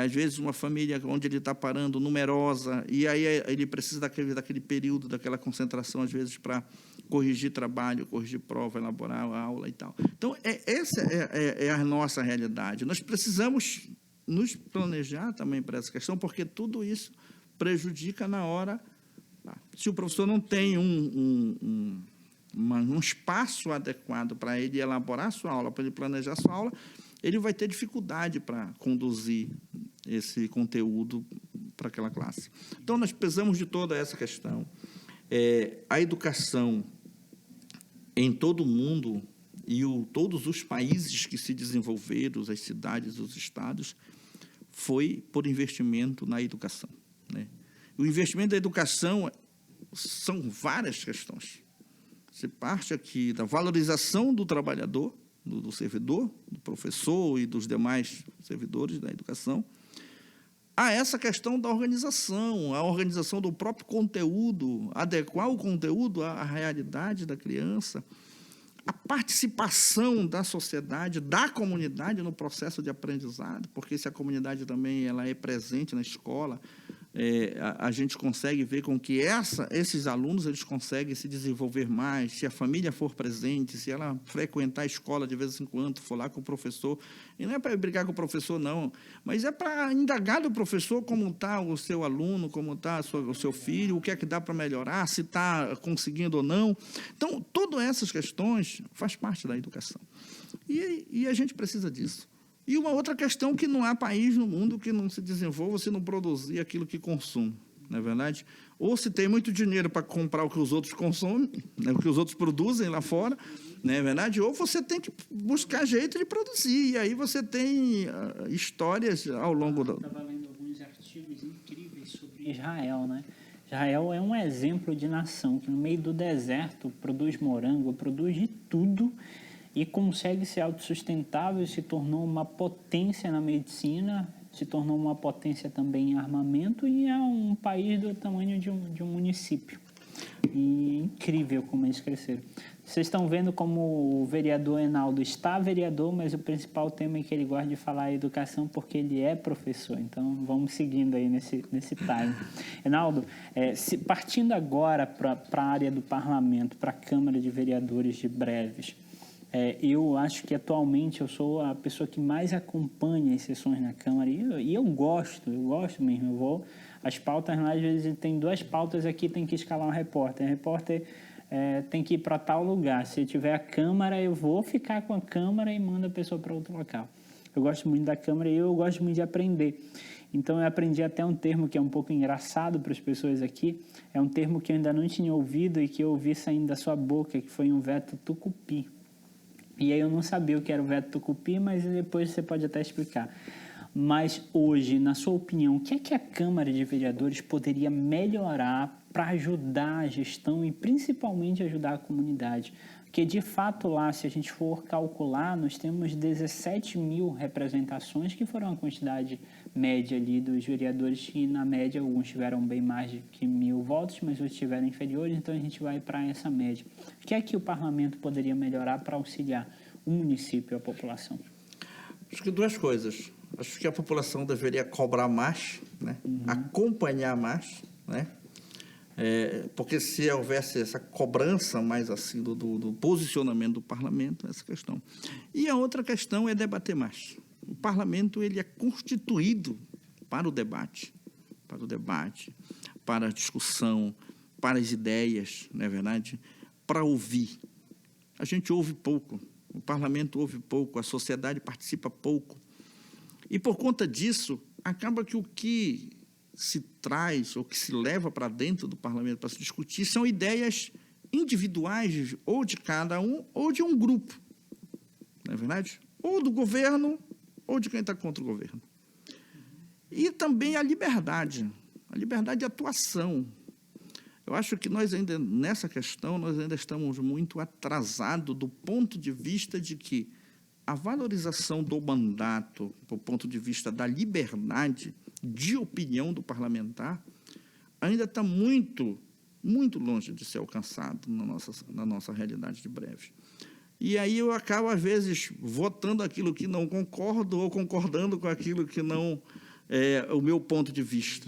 [SPEAKER 2] Às vezes, uma família onde ele está parando, numerosa, e aí ele precisa daquele período, daquela concentração, às vezes, para corrigir trabalho, corrigir prova, elaborar a aula e tal. Então, essa é a nossa realidade. Nós precisamos nos planejar também para essa questão, porque tudo isso prejudica na hora. Se o professor não tem um espaço adequado para ele elaborar a sua aula, para ele planejar a sua aula, ele vai ter dificuldade para conduzir esse conteúdo para aquela classe. Então, nós precisamos de toda essa questão. A educação em todo o mundo e todos os países que se desenvolveram, as cidades, os estados, foi por investimento na educação, né? O investimento da educação são várias questões. Você parte aqui da valorização do trabalhador, do servidor, do professor e dos demais servidores da educação, a essa questão da organização, a organização do próprio conteúdo, adequar o conteúdo à realidade da criança, a participação da sociedade, da comunidade no processo de aprendizado, porque se a comunidade também ela é presente na escola, a gente consegue ver com que esses alunos eles conseguem se desenvolver mais, se a família for presente, se ela frequentar a escola de vez em quando, for lá com o professor. E não é para brigar com o professor, não, mas é para indagar do professor como está o seu aluno, como está o seu filho, o que é que dá para melhorar, se está conseguindo ou não. Então, todas essas questões faz parte da educação. E a gente precisa disso. E uma outra questão que não há país no mundo que não se desenvolva se não produzir aquilo que consome, não é verdade? Ou se tem muito dinheiro para comprar o que os outros consomem, né, o que os outros produzem lá fora, não é verdade? Ou você tem que buscar jeito de produzir, e aí você tem histórias ao longo do...
[SPEAKER 1] Estava lendo alguns artigos incríveis sobre Israel, né? Israel é um exemplo de nação que no meio do deserto produz morango, produz de tudo, e consegue ser autossustentável, se tornou uma potência na medicina, se tornou uma potência também em armamento e é um país do tamanho de um município. E incrível como eles cresceram. Vocês estão vendo como o vereador Reinaldo está vereador, mas o principal tema é que ele gosta de falar é educação porque ele é professor. Então, vamos seguindo aí nesse time. Reinaldo, partindo agora para a área do parlamento, para a Câmara de Vereadores de Breves, eu acho que atualmente eu sou a pessoa que mais acompanha as sessões na Câmara e eu gosto mesmo. As pautas lá, às vezes tem 2 pautas aqui, tem que escalar um repórter. O repórter tem que ir para tal lugar. Se tiver a Câmara, eu vou ficar com a Câmara e mando a pessoa para outro local. Eu gosto muito da Câmara e eu gosto muito de aprender. Então, eu aprendi até um termo que é um pouco engraçado para as pessoas aqui. É um termo que eu ainda não tinha ouvido e que eu ouvi saindo da sua boca, que foi um veto tucupi. E aí eu não sabia o que era o veto Tucupi, mas depois você pode até explicar. Mas hoje, na sua opinião, o que é que a Câmara de Vereadores poderia melhorar para ajudar a gestão e principalmente ajudar a comunidade? Porque, de fato, lá, se a gente for calcular, nós temos 17 mil representações, que foram a quantidade média ali dos vereadores, e na média alguns tiveram bem mais de que 1.000 votos, mas outros tiveram inferiores, então a gente vai para essa média. O que é que o parlamento poderia melhorar para auxiliar o município e a população?
[SPEAKER 2] Acho que duas coisas. Acho que a população deveria cobrar mais, né? Acompanhar mais, né? Porque se houvesse essa cobrança mais assim do posicionamento do parlamento, essa questão. E a outra questão é debater mais. O parlamento ele é constituído para o debate, para a discussão, para as ideias, não é verdade? Para ouvir. A gente ouve pouco, o parlamento ouve pouco, a sociedade participa pouco. E, por conta disso, acaba que o que se traz ou que se leva para dentro do parlamento para se discutir são ideias individuais, ou de cada um, ou de um grupo, não é verdade? Ou do governo, ou de quem está contra o governo. E também a liberdade de atuação. Eu acho que nós ainda, nessa questão, nós ainda estamos muito atrasados do ponto de vista de que a valorização do mandato, do ponto de vista da liberdade de opinião do parlamentar, ainda está muito, muito longe de ser alcançado na nossa realidade de Breves. E aí eu acabo, às vezes, votando aquilo que não concordo ou concordando com aquilo que não é o meu ponto de vista.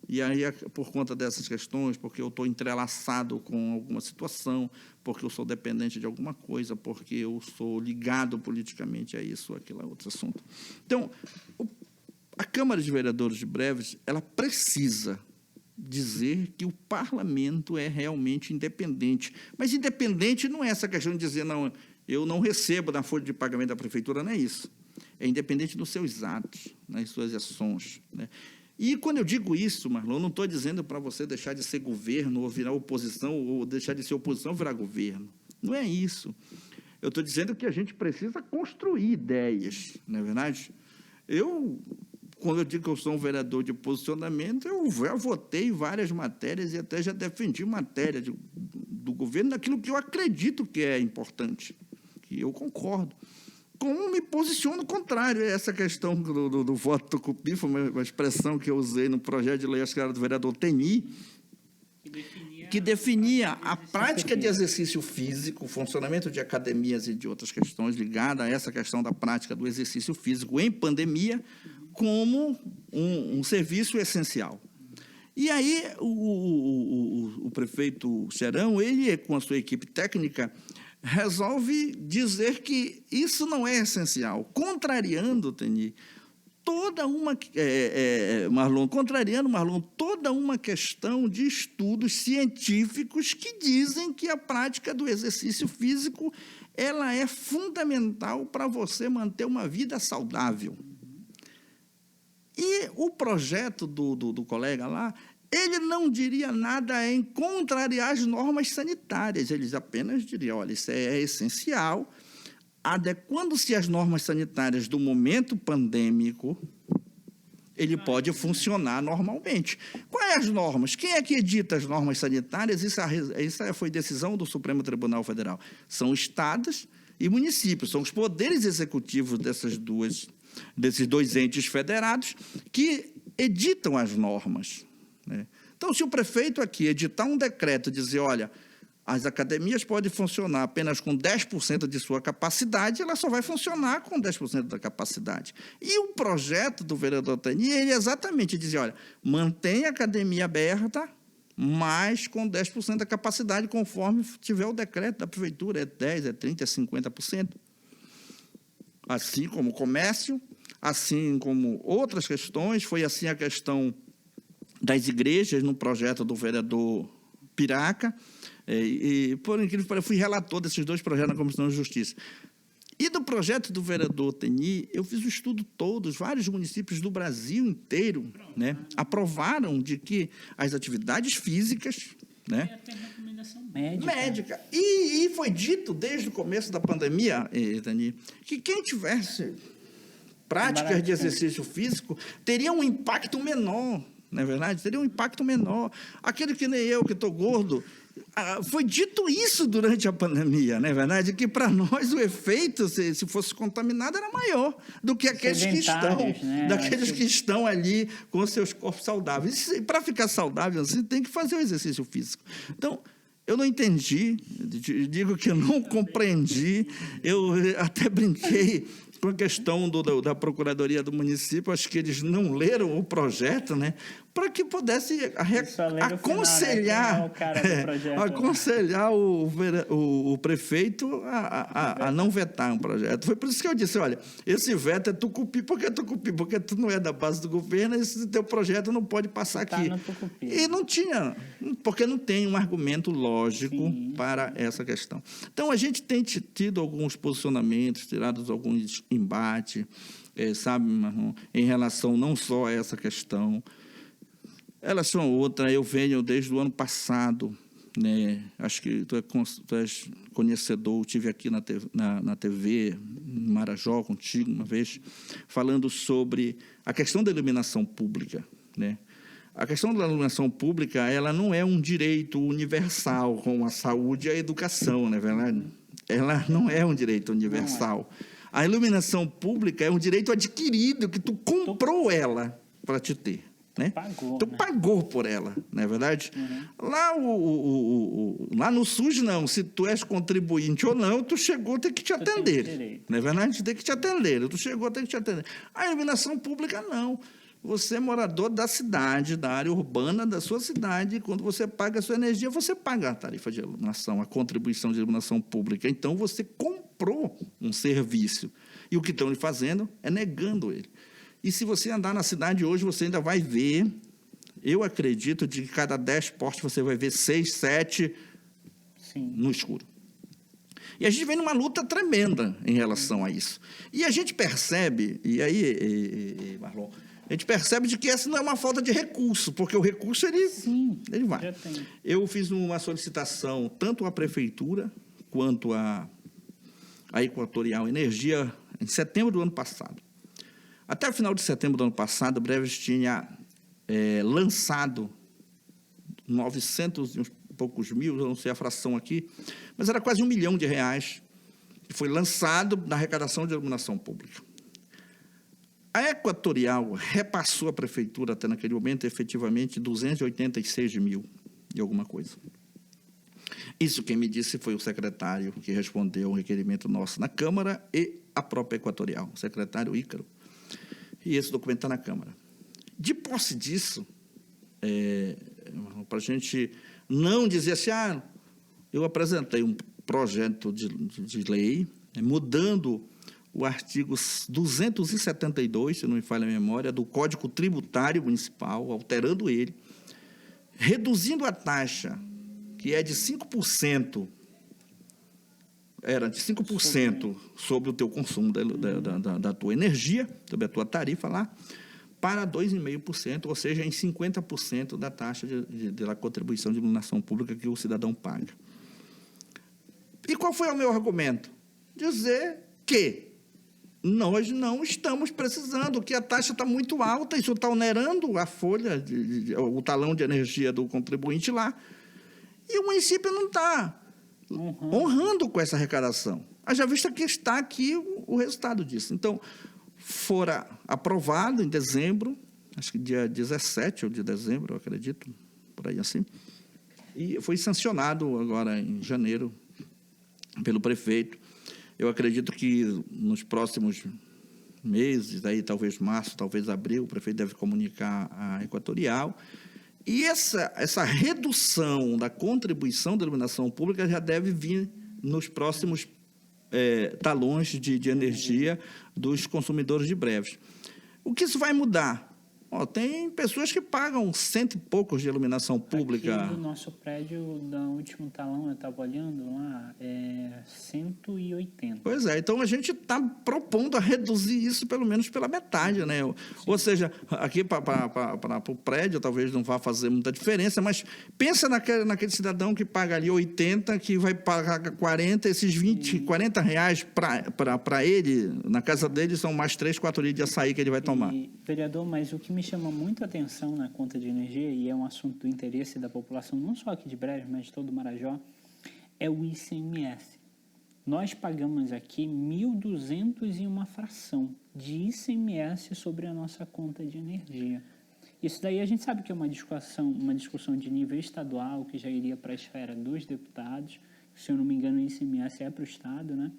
[SPEAKER 2] E aí, por conta dessas questões, porque eu estou entrelaçado com alguma situação, porque eu sou dependente de alguma coisa, porque eu sou ligado politicamente a isso ou aquele outro assunto. Então, a Câmara de Vereadores de Breves, ela precisa dizer que o parlamento é realmente independente. Mas independente não é essa questão de dizer, não, eu não recebo na folha de pagamento da prefeitura, não é isso. É independente dos seus atos, nas suas ações, né? E, quando eu digo isso, Marlon, eu não estou dizendo para você deixar de ser governo ou virar oposição, ou deixar de ser oposição e virar governo. Não é isso. Eu estou dizendo que a gente precisa construir ideias, não é verdade? Quando eu digo que eu sou um vereador de posicionamento, eu já votei em várias matérias e até já defendi matéria do governo naquilo que eu acredito que é importante, que eu concordo. Como me posiciono contrário a essa questão do voto Tucupi, foi uma expressão que eu usei no projeto de lei, acho que era do vereador Teni, que definia a prática de exercício físico, o funcionamento de academias e de outras questões ligadas a essa questão da prática do exercício físico em pandemia como um serviço essencial. E aí o prefeito Serão, ele, com a sua equipe técnica, resolve dizer que isso não é essencial, contrariando, Teni, Marlon, toda uma questão de estudos científicos que dizem que a prática do exercício físico ela é fundamental para você manter uma vida saudável. E o projeto do colega lá, ele não diria nada em contrariar as normas sanitárias, eles apenas diriam, olha, isso é essencial, adequando-se às normas sanitárias do momento pandêmico, ele pode funcionar normalmente. Quais as normas? Quem é que edita as normas sanitárias? Isso foi decisão do Supremo Tribunal Federal. São estados e municípios, são os poderes executivos desses dois entes federados que editam as normas, né? Então, se o prefeito aqui editar um decreto e dizer, olha, as academias podem funcionar apenas com 10% de sua capacidade, ela só vai funcionar com 10% da capacidade. E o projeto do vereador Teni, ele exatamente dizia, olha, mantém a academia aberta, mas com 10% da capacidade, conforme tiver o decreto da prefeitura, é 10%, é 30%, é 50%. Assim como o comércio, assim como outras questões, foi assim a questão das igrejas no projeto do vereador Piraca, por incrível que pareça, fui relator desses dois projetos na Comissão de Justiça. E do projeto do vereador Teni, eu fiz o estudo todo, vários municípios do Brasil inteiro, né, aprovaram de que as atividades físicas, né?
[SPEAKER 1] Tem recomendação médica.
[SPEAKER 2] Médica. E foi dito desde o começo da pandemia, Dani, que quem tivesse práticas de exercício físico teria um impacto menor, não é verdade? Teria um impacto menor. Aquele que nem eu, que estou gordo, foi dito isso durante a pandemia, não é verdade? Que para nós o efeito, se fosse contaminado, era maior do que aqueles que estão,
[SPEAKER 1] né?
[SPEAKER 2] daqueles que estão ali com seus corpos saudáveis. E para ficar saudável, você tem que fazer o exercício físico. Então, eu não entendi, digo que eu não compreendi, eu até brinquei com a questão da Procuradoria do Município, acho que eles não leram o projeto, né, para que pudesse aconselhar, aconselhar o prefeito a não vetar um projeto. Foi por isso que eu disse, olha, esse veto é tucupi. Por que tucupi? Porque tu não é da base do governo, esse teu projeto não pode passar aqui. E não tinha, porque não tem um argumento lógico para essa questão. Então, a gente tem tido alguns posicionamentos, tirados alguns embates, sabe, Marlon, em relação não só a essa questão. Elas são outra, eu venho desde o ano passado, né? Acho que tu és conhecedor, estive aqui na TV, em Marajó, contigo uma vez, falando sobre a questão da iluminação pública, né? A questão da iluminação pública, ela não é um direito universal, como a saúde e a educação, não é verdade? Ela não é um direito universal. A iluminação pública é um direito adquirido, que tu comprou ela para te ter. Né? Tu pagou por ela, não é verdade? Lá, lá no SUS, não. Se tu és contribuinte ou não, tu chegou, tem que te atender. Não é verdade? Tem que te atender. Tu chegou, tem que te atender. A iluminação pública, não. Você é morador da cidade, da área urbana da sua cidade, e quando você paga a sua energia, você paga a tarifa de iluminação, a contribuição de iluminação pública. Então, você comprou um serviço. E o que estão lhe fazendo é negando ele. E se você andar na cidade hoje, você ainda vai ver, eu acredito, de que cada 10 postes você vai ver 6, 7 no escuro. E a gente vem numa luta tremenda em relação a isso. E a gente percebe, e aí, Marlon, a gente percebe de que essa não é uma falta de recurso, porque o recurso, ele vai.
[SPEAKER 1] Já tem.
[SPEAKER 2] Eu fiz uma solicitação, tanto à Prefeitura, quanto à Equatorial Energia, em setembro do ano passado. Até o final de setembro do ano passado, a Breves tinha lançado 900 e uns poucos mil, eu não sei a fração aqui, mas era quase R$1 milhão, que foi lançado na arrecadação de iluminação pública. A Equatorial repassou à Prefeitura, até naquele momento, efetivamente, 286 mil e alguma coisa. Isso quem me disse foi o secretário que respondeu o requerimento nosso na Câmara e a própria Equatorial, o secretário Ícaro. E esse documento está na Câmara. De posse disso, para a gente não dizer assim, eu apresentei um projeto de lei, mudando o artigo 272, se não me falha a memória, do Código Tributário Municipal, alterando ele, reduzindo a taxa, que é de 5%, era de 5% sobre o teu consumo da tua energia, sobre a tua tarifa lá, para 2,5%, ou seja, em 50% da taxa da contribuição de iluminação pública que o cidadão paga. E qual foi o meu argumento? Dizer que nós não estamos precisando, que a taxa está muito alta, isso está onerando a folha, o talão de energia do contribuinte lá, e o município não está honrando com essa arrecadação. Haja vista que está aqui o resultado disso. Então, fora aprovado em dezembro, acho que dia 17 ou de dezembro, eu acredito, por aí assim, e foi sancionado agora em janeiro pelo prefeito. Eu acredito que nos próximos meses, aí, talvez março, talvez abril, o prefeito deve comunicar à Equatorial. E essa redução da contribuição da iluminação pública já deve vir nos próximos talões de energia dos consumidores de Breves. O que isso vai mudar? Tem pessoas que pagam 100 e poucos de iluminação pública.
[SPEAKER 1] Aqui no nosso prédio, da último talão, eu estava olhando lá, é 180.
[SPEAKER 2] Pois é, então a gente está propondo a reduzir isso pelo menos pela metade, né? Ou seja, aqui para o prédio talvez não vá fazer muita diferença, mas pensa naquele cidadão que paga ali 80, que vai pagar 40, esses 20, 40 reais para ele, na casa dele, são mais 3, 4 litros de açaí que ele vai tomar.
[SPEAKER 1] Vereador, mas o que me chama muito a atenção na conta de energia, e é um assunto do interesse da população, não só aqui de Breves, mas de todo o Marajó, é o ICMS. Nós pagamos aqui 1.200 e uma fração de ICMS sobre a nossa conta de energia. Isso daí a gente sabe que é uma discussão de nível estadual, que já iria para a esfera dos deputados. Se eu não me engano, o ICMS é para o Estado, né?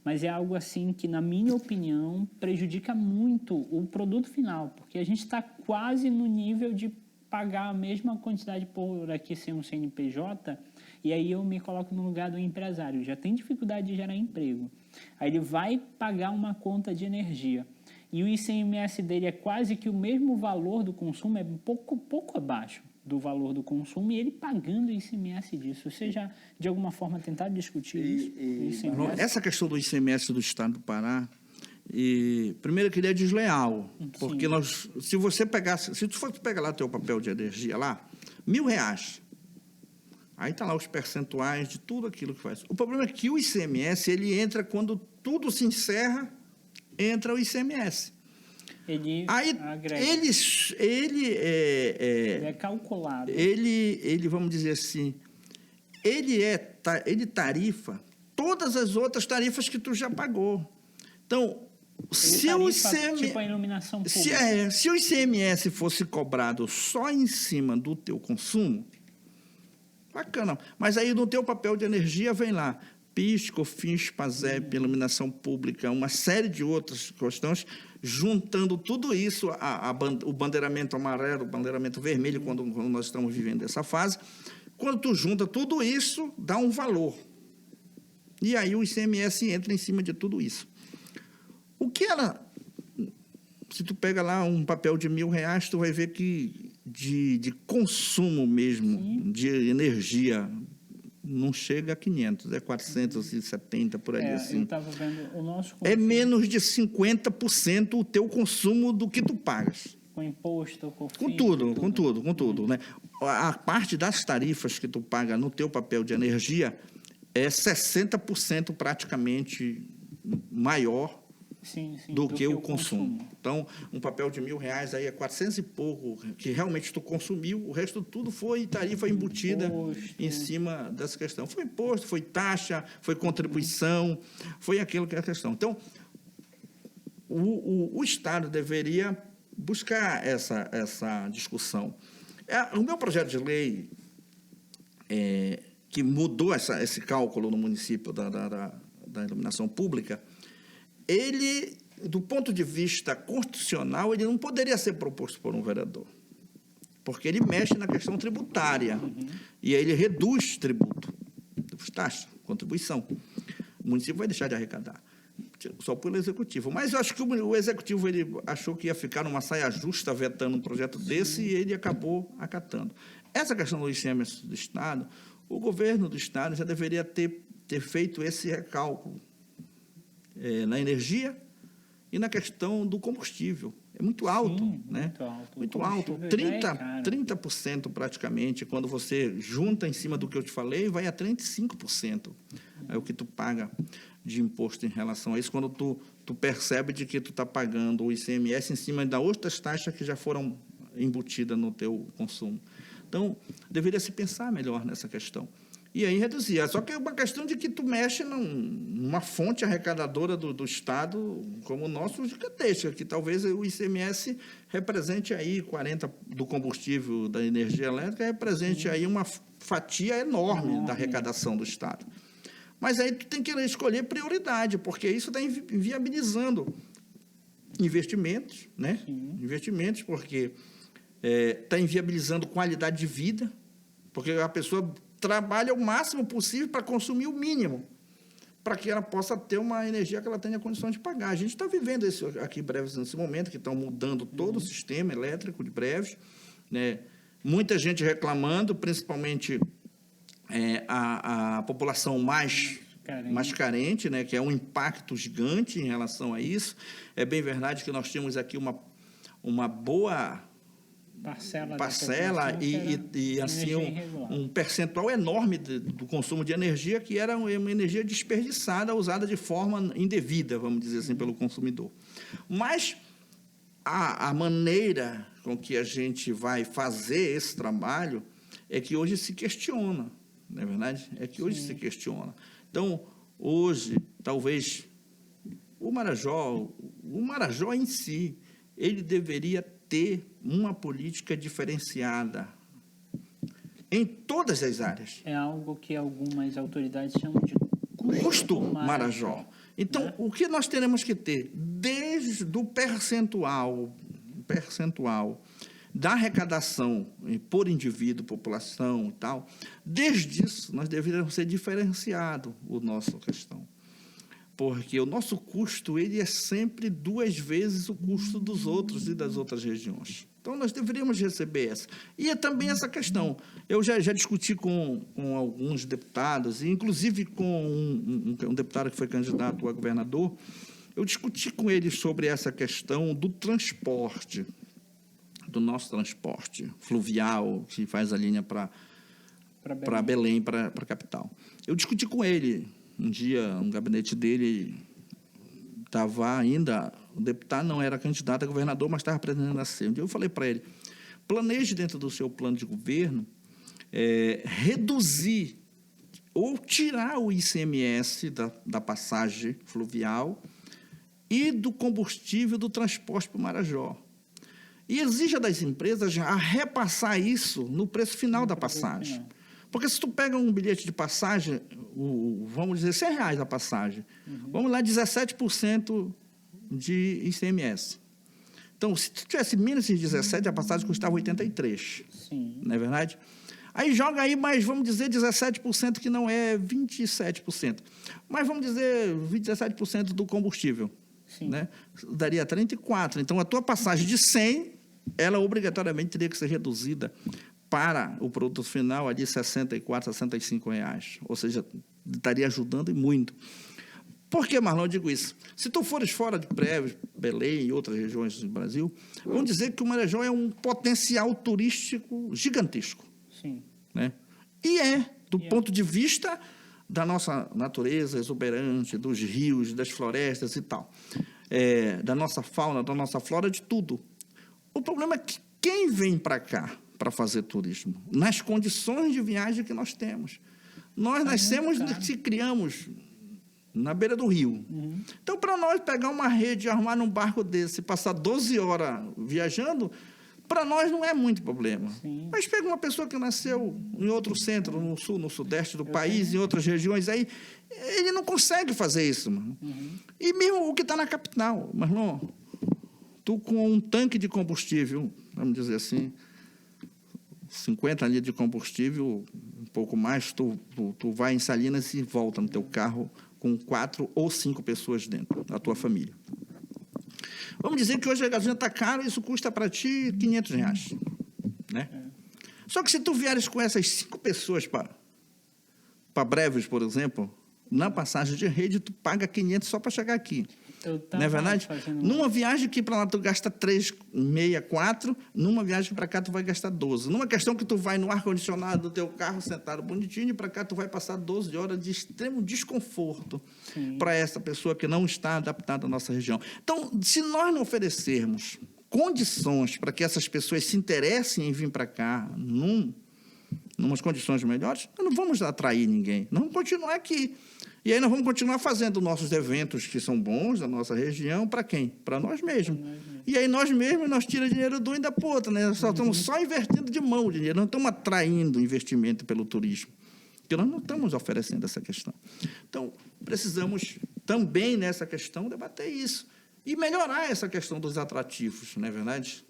[SPEAKER 1] Mas é algo assim que, na minha opinião, prejudica muito o produto final, porque a gente está quase no nível de pagar a mesma quantidade por aqui ser um CNPJ, e aí eu me coloco no lugar do empresário, já tem dificuldade de gerar emprego. Aí ele vai pagar uma conta de energia, e o ICMS dele é quase que o mesmo valor do consumo, é pouco abaixo do valor do consumo, e ele pagando o ICMS disso. Você já, de alguma forma, tentaram discutir isso?
[SPEAKER 2] Essa questão do ICMS do Estado do Pará, primeiro que ele é desleal, porque se tu fosse pegar lá o teu papel de energia lá, R$1.000, aí está lá os percentuais de tudo aquilo que faz. O problema é que o ICMS, ele entra quando tudo se encerra, entra o ICMS.
[SPEAKER 1] Ele agrega.
[SPEAKER 2] Ele
[SPEAKER 1] é calculado.
[SPEAKER 2] Ele, vamos dizer assim, ele tarifa todas as outras tarifas que tu já pagou. Então, se o ICMS,
[SPEAKER 1] tipo a iluminação pública.
[SPEAKER 2] Se o ICMS fosse cobrado só em cima do teu consumo, bacana. Mas aí no teu papel de energia vem lá PIS, COFINS, PASEP, iluminação pública, uma série de outras questões, juntando tudo isso, o bandeiramento amarelo, o bandeiramento vermelho, quando nós estamos vivendo essa fase. Quando tu junta tudo isso, dá um valor. E aí o ICMS entra em cima de tudo isso. Se tu pega lá um papel de R$1.000, tu vai ver que de consumo mesmo, de energia, não chega a 500, é 470, por aí. Assim.
[SPEAKER 1] Eu estava vendo o nosso consumo.
[SPEAKER 2] É menos de 50% o teu consumo do que tu pagas.
[SPEAKER 1] Com imposto, com
[SPEAKER 2] tudo. Né? A parte das tarifas que tu paga no teu papel de energia é 60% praticamente maior do que o consumo. Então, um papel de R$1.000 aí é 400 e pouco que realmente tu consumiu, o resto tudo foi tarifa embutida em cima dessa questão. Foi imposto, foi taxa, foi contribuição, foi aquilo que é a questão. Então, o Estado deveria buscar essa discussão. O meu projeto de lei, que mudou esse cálculo no município da iluminação pública, ele, do ponto de vista constitucional, ele não poderia ser proposto por um vereador, porque ele mexe na questão tributária, e aí ele reduz tributo, taxa, contribuição. O município vai deixar de arrecadar, só pelo executivo. Mas eu acho que o executivo ele achou que ia ficar numa saia justa vetando um projeto desse, e ele acabou acatando. Essa questão do ICMS do Estado, o governo do Estado já deveria ter feito esse recálculo na energia e na questão do combustível. É muito alto, né? Muito alto. 30% praticamente, quando você junta em cima do que eu te falei, vai a 35%. É o que tu paga de imposto em relação a isso, quando tu percebe de que tu está pagando o ICMS em cima das outras taxas que já foram embutidas no teu consumo. Então, deveria se pensar melhor nessa questão. E aí reduzir. Só que é uma questão de que tu mexe numa fonte arrecadadora do Estado como o nosso gigantesca, que talvez o ICMS represente aí 40% do combustível, da energia elétrica, represente aí uma fatia enorme da arrecadação do Estado. Mas aí tu tem que escolher prioridade, porque isso está inviabilizando investimentos, né? Investimentos, porque está inviabilizando qualidade de vida, porque a pessoa trabalha o máximo possível para consumir o mínimo. para que ela possa ter uma energia que ela tenha condições de pagar. A gente está vivendo isso aqui breves nesse momento, que estão mudando todo o sistema elétrico de breves, né? Muita gente reclamando, principalmente a população mais carente, né? Que é um impacto gigante em relação a isso. É bem verdade que nós temos aqui uma boa parcela e assim um percentual enorme do consumo de energia que era uma energia desperdiçada, usada de forma indevida, vamos dizer assim, pelo consumidor. Mas a maneira com que a gente vai fazer esse trabalho é que hoje se questiona, não é verdade? É que hoje se questiona. Então, hoje, talvez, o Marajó em si, ele deveria ter uma política diferenciada em todas as áreas.
[SPEAKER 1] É algo que algumas autoridades chamam de
[SPEAKER 2] custo Marajó. Então, né? O que nós teremos que ter? Desde o percentual da arrecadação por indivíduo, população e tal, desde isso, nós deveríamos ser diferenciado a nossa questão. Porque o nosso custo ele é sempre 2 vezes o custo dos outros e das outras regiões. Então, nós deveríamos receber essa. E é também essa questão. Eu já discuti com alguns deputados, inclusive com um deputado que foi candidato a governador, eu discuti com ele sobre essa questão do transporte, do nosso transporte fluvial, que faz a linha para Belém, para a capital. Eu discuti com ele. Um dia, no gabinete dele, estava ainda... O deputado não era candidato a governador, mas estava pretendendo a ser. Um dia eu falei para ele, planeje dentro do seu plano de governo reduzir ou tirar o ICMS da passagem fluvial e do combustível do transporte para o Marajó. E exija das empresas a repassar isso no preço final da passagem. Porque se tu pega um bilhete de passagem, vamos dizer, R$100 a passagem, vamos lá, 17% de ICMS. Então, se tu tivesse menos de 17%, a passagem custava 83%.
[SPEAKER 1] Sim.
[SPEAKER 2] Não é verdade? Aí joga aí mais, vamos dizer, 17%, que não é 27%. Mas vamos dizer 17% do combustível.
[SPEAKER 1] Sim.
[SPEAKER 2] Né? Daria 34%. Então, a tua passagem de 100, ela obrigatoriamente teria que ser reduzida para o produto final ali R$ 64, R$ 65. Ou seja, estaria ajudando e muito. Por que, Marlon, eu digo isso? Se tu fores fora de Breves, Belém e outras regiões do Brasil, vão dizer que o Marajó é um potencial turístico gigantesco.
[SPEAKER 1] Sim.
[SPEAKER 2] Né? E do ponto de vista da nossa natureza exuberante, dos rios, das florestas e tal, da nossa fauna, da nossa flora, de tudo. O problema é que quem vem para cá para fazer turismo, nas condições de viagem que nós temos. Nós nascemos e criamos na beira do rio. Então, para nós pegar uma rede, armar num barco desse, passar 12 horas viajando, para nós não é muito problema.
[SPEAKER 1] Sim.
[SPEAKER 2] Mas pega uma pessoa que nasceu em outro centro, no sul, no sudeste do país, em outras regiões, aí ele não consegue fazer isso. Mano. E mesmo o que está na capital, Marlon, tu com um tanque de combustível, vamos dizer assim, 50 litros de combustível, um pouco mais, tu vai em Salinas e volta no teu carro com 4 ou 5 pessoas dentro da tua família. Vamos dizer que hoje a gasolina está cara, isso custa para ti R$500. Né? Só que se tu vieres com essas 5 pessoas para Breves, por exemplo, na passagem de rede, tu paga 500 só para chegar aqui. Não é verdade? Numa viagem que para lá tu gasta 3,6, 4, numa viagem para cá tu vai gastar 12. Numa questão que tu vai no ar-condicionado do teu carro sentado bonitinho, e para cá tu vai passar 12 horas de extremo desconforto para essa pessoa que não está adaptada à nossa região. Então, se nós não oferecermos condições para que essas pessoas se interessem em vir para cá numas condições melhores, nós não vamos atrair ninguém. Nós vamos continuar aqui. E aí nós vamos continuar fazendo nossos eventos que são bons da nossa região, para quem? Para nós mesmos. E aí nós tiramos dinheiro do e da outra, né? Estamos só invertendo de mão o dinheiro, não estamos atraindo investimento pelo turismo, porque nós não estamos oferecendo essa questão. Então, precisamos também nessa questão debater isso e melhorar essa questão dos atrativos, não é verdade?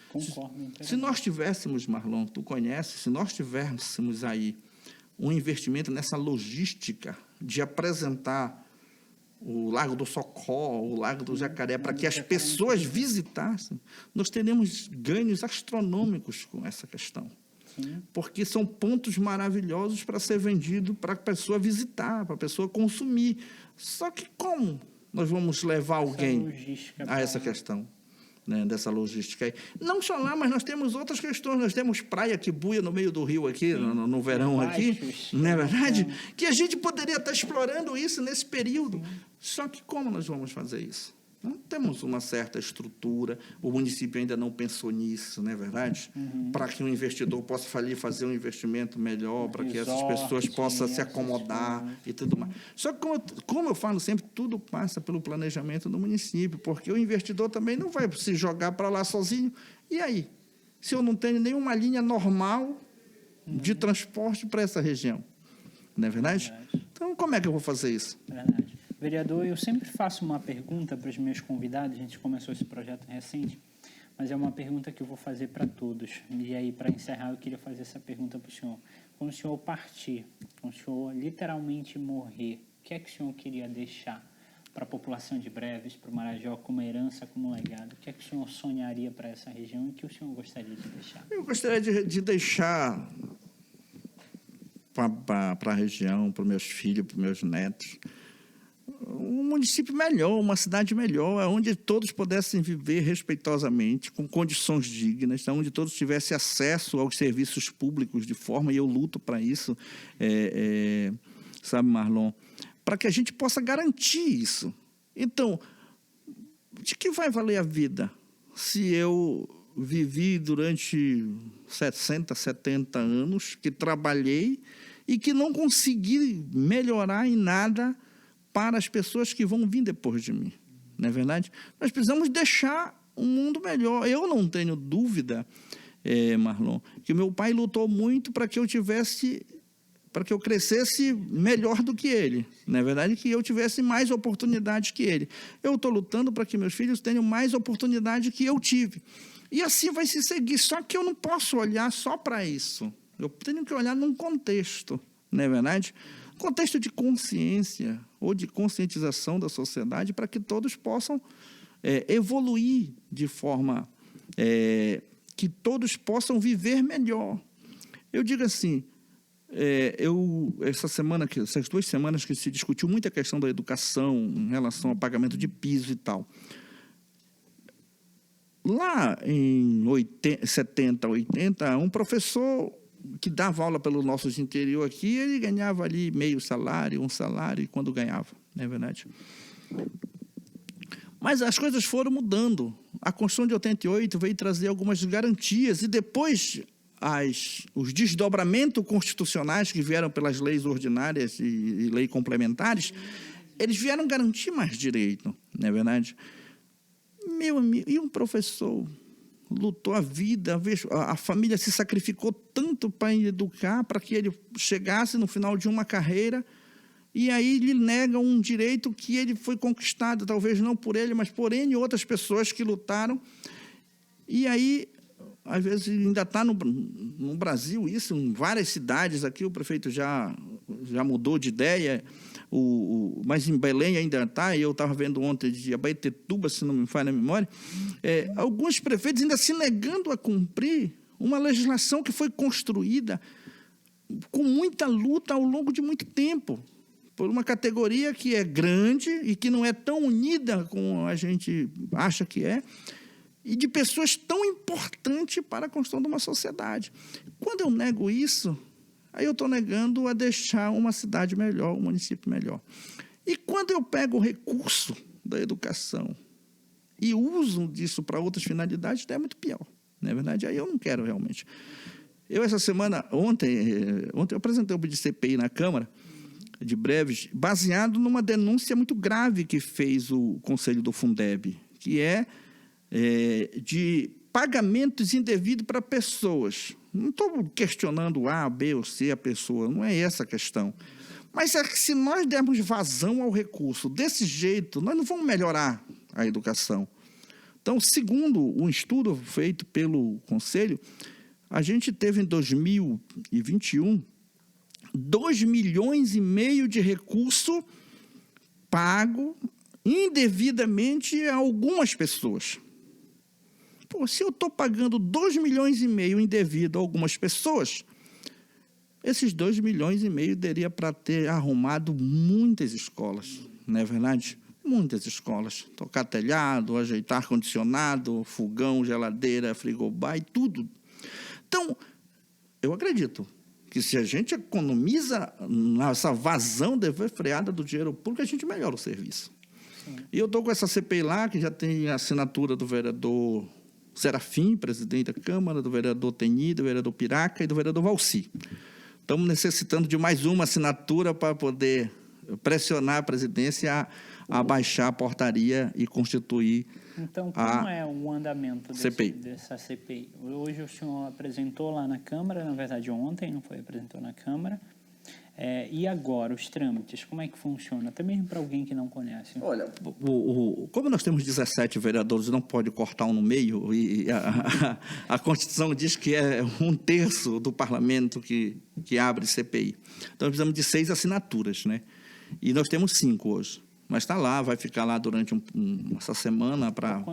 [SPEAKER 1] Concordo.
[SPEAKER 2] Se nós tivéssemos, Marlon, tu conhece, se nós tivéssemos aí um investimento nessa logística de apresentar o Lago do Socó, o Lago do Jacaré, para que as pessoas visitassem, nós teremos ganhos astronômicos com essa questão.
[SPEAKER 1] Sim.
[SPEAKER 2] Porque são pontos maravilhosos para ser vendido, para a pessoa visitar, para a pessoa consumir. Só que como nós vamos levar alguém a essa questão, né, dessa logística aí? Não só lá, mas nós temos outras questões. Nós temos praia que buia no meio do rio aqui, no verão aqui, não é verdade? Que a gente poderia estar explorando isso nesse período. Só que como nós vamos fazer isso? Não temos uma certa estrutura, o município ainda não pensou nisso, não é verdade? Para que um investidor possa ali fazer um investimento melhor, para que essas pessoas possam se acomodar e tudo mais. Só que, como eu falo sempre, tudo passa pelo planejamento do município, porque o investidor também não vai se jogar para lá sozinho. E aí? Se eu não tenho nenhuma linha normal de transporte para essa região, não é verdade? Então, como é que eu vou fazer isso?
[SPEAKER 1] Verdade. Vereador, eu sempre faço uma pergunta para os meus convidados, a gente começou esse projeto recente, mas é uma pergunta que eu vou fazer para todos. E aí, para encerrar, eu queria fazer essa pergunta para o senhor. Quando o senhor partir, quando o senhor literalmente morrer, o que é que o senhor queria deixar para a população de Breves, para o Marajó, como herança, como legado? O que é que o senhor sonharia para essa região e o que o senhor gostaria de deixar?
[SPEAKER 2] Eu gostaria de deixar para a região, para os meus filhos, para os meus netos, um município melhor, uma cidade melhor, onde todos pudessem viver respeitosamente, com condições dignas, onde todos tivessem acesso aos serviços públicos de forma, e eu luto para isso, sabe, Marlon, para que a gente possa garantir isso. Então, de que vai valer a vida se eu vivi durante 60, 70 anos, que trabalhei e que não consegui melhorar em nada para as pessoas que vão vir depois de mim, não é verdade? Nós precisamos deixar um mundo melhor. Eu não tenho dúvida, Marlon, que meu pai lutou muito para que eu crescesse melhor do que ele, não é verdade? Que eu tivesse mais oportunidades que ele. Eu estou lutando para que meus filhos tenham mais oportunidade que eu tive. E assim vai se seguir, só que eu não posso olhar só para isso. Eu tenho que olhar num contexto, não é verdade? Contexto de consciência ou de conscientização da sociedade para que todos possam evoluir de forma que todos possam viver melhor. Eu digo assim, essas 2 semanas que se discutiu muito a questão da educação em relação ao pagamento de piso e tal. Lá em 70, 80, um professor que dava aula pelo nosso interior aqui, ele ganhava ali meio salário, 1 salário, quando ganhava, não é verdade? Mas as coisas foram mudando. A Constituição de 88 veio trazer algumas garantias, e depois os desdobramentos constitucionais que vieram pelas leis ordinárias e leis complementares, eles vieram garantir mais direito, não é verdade? Meu amigo, e um professor lutou a vida, a família se sacrificou tanto para educar, para que ele chegasse no final de uma carreira, e aí lhe negam um direito que ele foi conquistado, talvez não por ele, mas por N outras pessoas que lutaram. E aí, às vezes, ainda está no Brasil isso, em várias cidades aqui, o prefeito já mudou de ideia, mas em Belém ainda está, e eu estava vendo ontem de Abaetetuba, se não me falha a memória, alguns prefeitos ainda se negando a cumprir uma legislação que foi construída com muita luta ao longo de muito tempo, por uma categoria que é grande e que não é tão unida como a gente acha que é, e de pessoas tão importantes para a construção de uma sociedade. Quando eu nego isso, aí eu estou negando a deixar uma cidade melhor, um município melhor. E quando eu pego o recurso da educação e uso disso para outras finalidades, é muito pior, não é verdade? Aí eu não quero realmente. Eu, essa semana, ontem eu apresentei um pedido de CPI na Câmara de Breves, baseado numa denúncia muito grave que fez o Conselho do Fundeb, que é de pagamentos indevidos para pessoas. Não estou questionando A, B ou C a pessoa, não é essa a questão. Mas é que se nós dermos vazão ao recurso desse jeito, nós não vamos melhorar a educação. Então, segundo um estudo feito pelo Conselho, a gente teve em 2021 2,5 milhões de recurso pago indevidamente a algumas pessoas. Pô, se eu estou pagando 2,5 milhões indevido a algumas pessoas, esses 2,5 milhões daria para ter arrumado muitas escolas, não é verdade? Muitas escolas. Tocar telhado, ajeitar ar-condicionado, fogão, geladeira, frigobar e tudo. Então, eu acredito que se a gente economiza nessa vazão freada do dinheiro público, a gente melhora o serviço. Sim. E eu estou com essa CPI lá, que já tem a assinatura do vereador Serafim, presidente da Câmara, do vereador Teni, do vereador Piraca e do vereador Valci. Estamos necessitando de mais uma assinatura para poder pressionar a presidência a baixar a portaria e constituir.
[SPEAKER 1] Então, como é o andamento dessa CPI? Hoje o senhor apresentou lá na Câmara, na verdade ontem, não foi? Apresentou na Câmara. E agora, os trâmites, como é que funciona? Até mesmo para alguém que não conhece.
[SPEAKER 2] Olha, como nós temos 17 vereadores e não pode cortar um no meio, e a Constituição diz que é 1/3 do parlamento que abre CPI. Então, nós precisamos de 6 assinaturas, né? E nós temos 5 hoje. Mas está lá, vai ficar lá durante essa semana para...
[SPEAKER 1] Até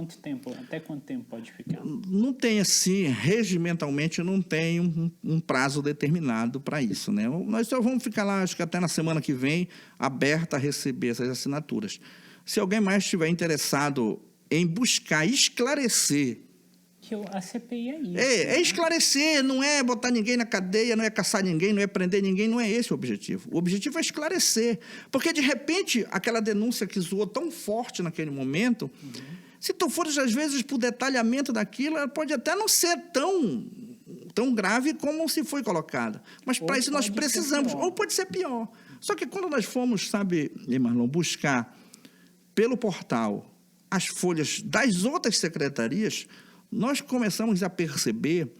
[SPEAKER 1] quanto tempo pode ficar?
[SPEAKER 2] Não tem assim, regimentalmente não tem um prazo determinado para isso, né? Nós só vamos ficar lá, acho que até na semana que vem, aberta a receber essas assinaturas. Se alguém mais estiver interessado em buscar esclarecer...
[SPEAKER 1] A CPI é isso.
[SPEAKER 2] É esclarecer, não é botar ninguém na cadeia, não é caçar ninguém, não é prender ninguém, não é esse o objetivo. O objetivo é esclarecer. Porque, de repente, aquela denúncia que zoou tão forte naquele momento, se tu fores, às vezes, para o detalhamento daquilo, ela pode até não ser tão grave como se foi colocada. Mas, para isso, nós precisamos. Ou pode ser pior. Só que quando nós fomos, sabe, Marlon, buscar pelo portal as folhas das outras secretarias, nós começamos a perceber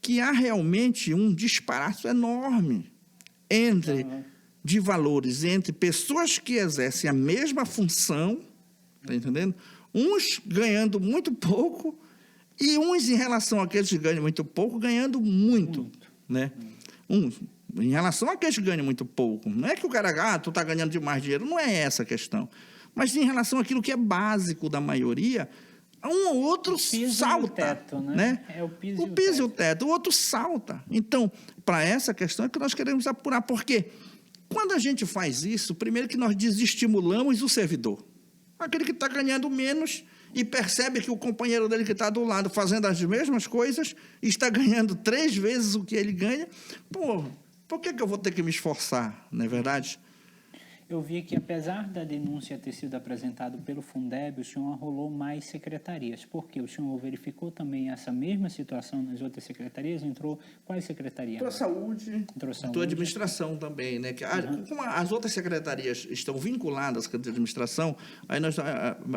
[SPEAKER 2] que há realmente um disparate enorme de valores entre pessoas que exercem a mesma função, tá entendendo? Uns ganhando muito pouco e uns, em relação àqueles que ganham muito pouco, ganhando muito. Né? Em relação àqueles que ganham muito pouco. Não é que o cara, tu está ganhando demais dinheiro, não é essa a questão. Mas em relação àquilo que é básico da maioria, um ou outro salta. O teto, né? É o piso e o teto. O outro salta. Então, para essa questão é que nós queremos apurar. Porque quando a gente faz isso, primeiro que nós desestimulamos o servidor. Aquele que está ganhando menos e percebe que o companheiro dele que está do lado fazendo as mesmas coisas está ganhando 3 vezes o que ele ganha. Por que eu vou ter que me esforçar, não é verdade?
[SPEAKER 1] Eu vi que, apesar da denúncia ter sido apresentada pelo Fundeb, o senhor arrolou mais secretarias. Por quê? O senhor verificou também essa mesma situação nas outras secretarias? Entrou quais secretarias?
[SPEAKER 2] Entrou saúde, entrou administração também, né? Como as outras secretarias estão vinculadas à Secretaria de Administração, aí nós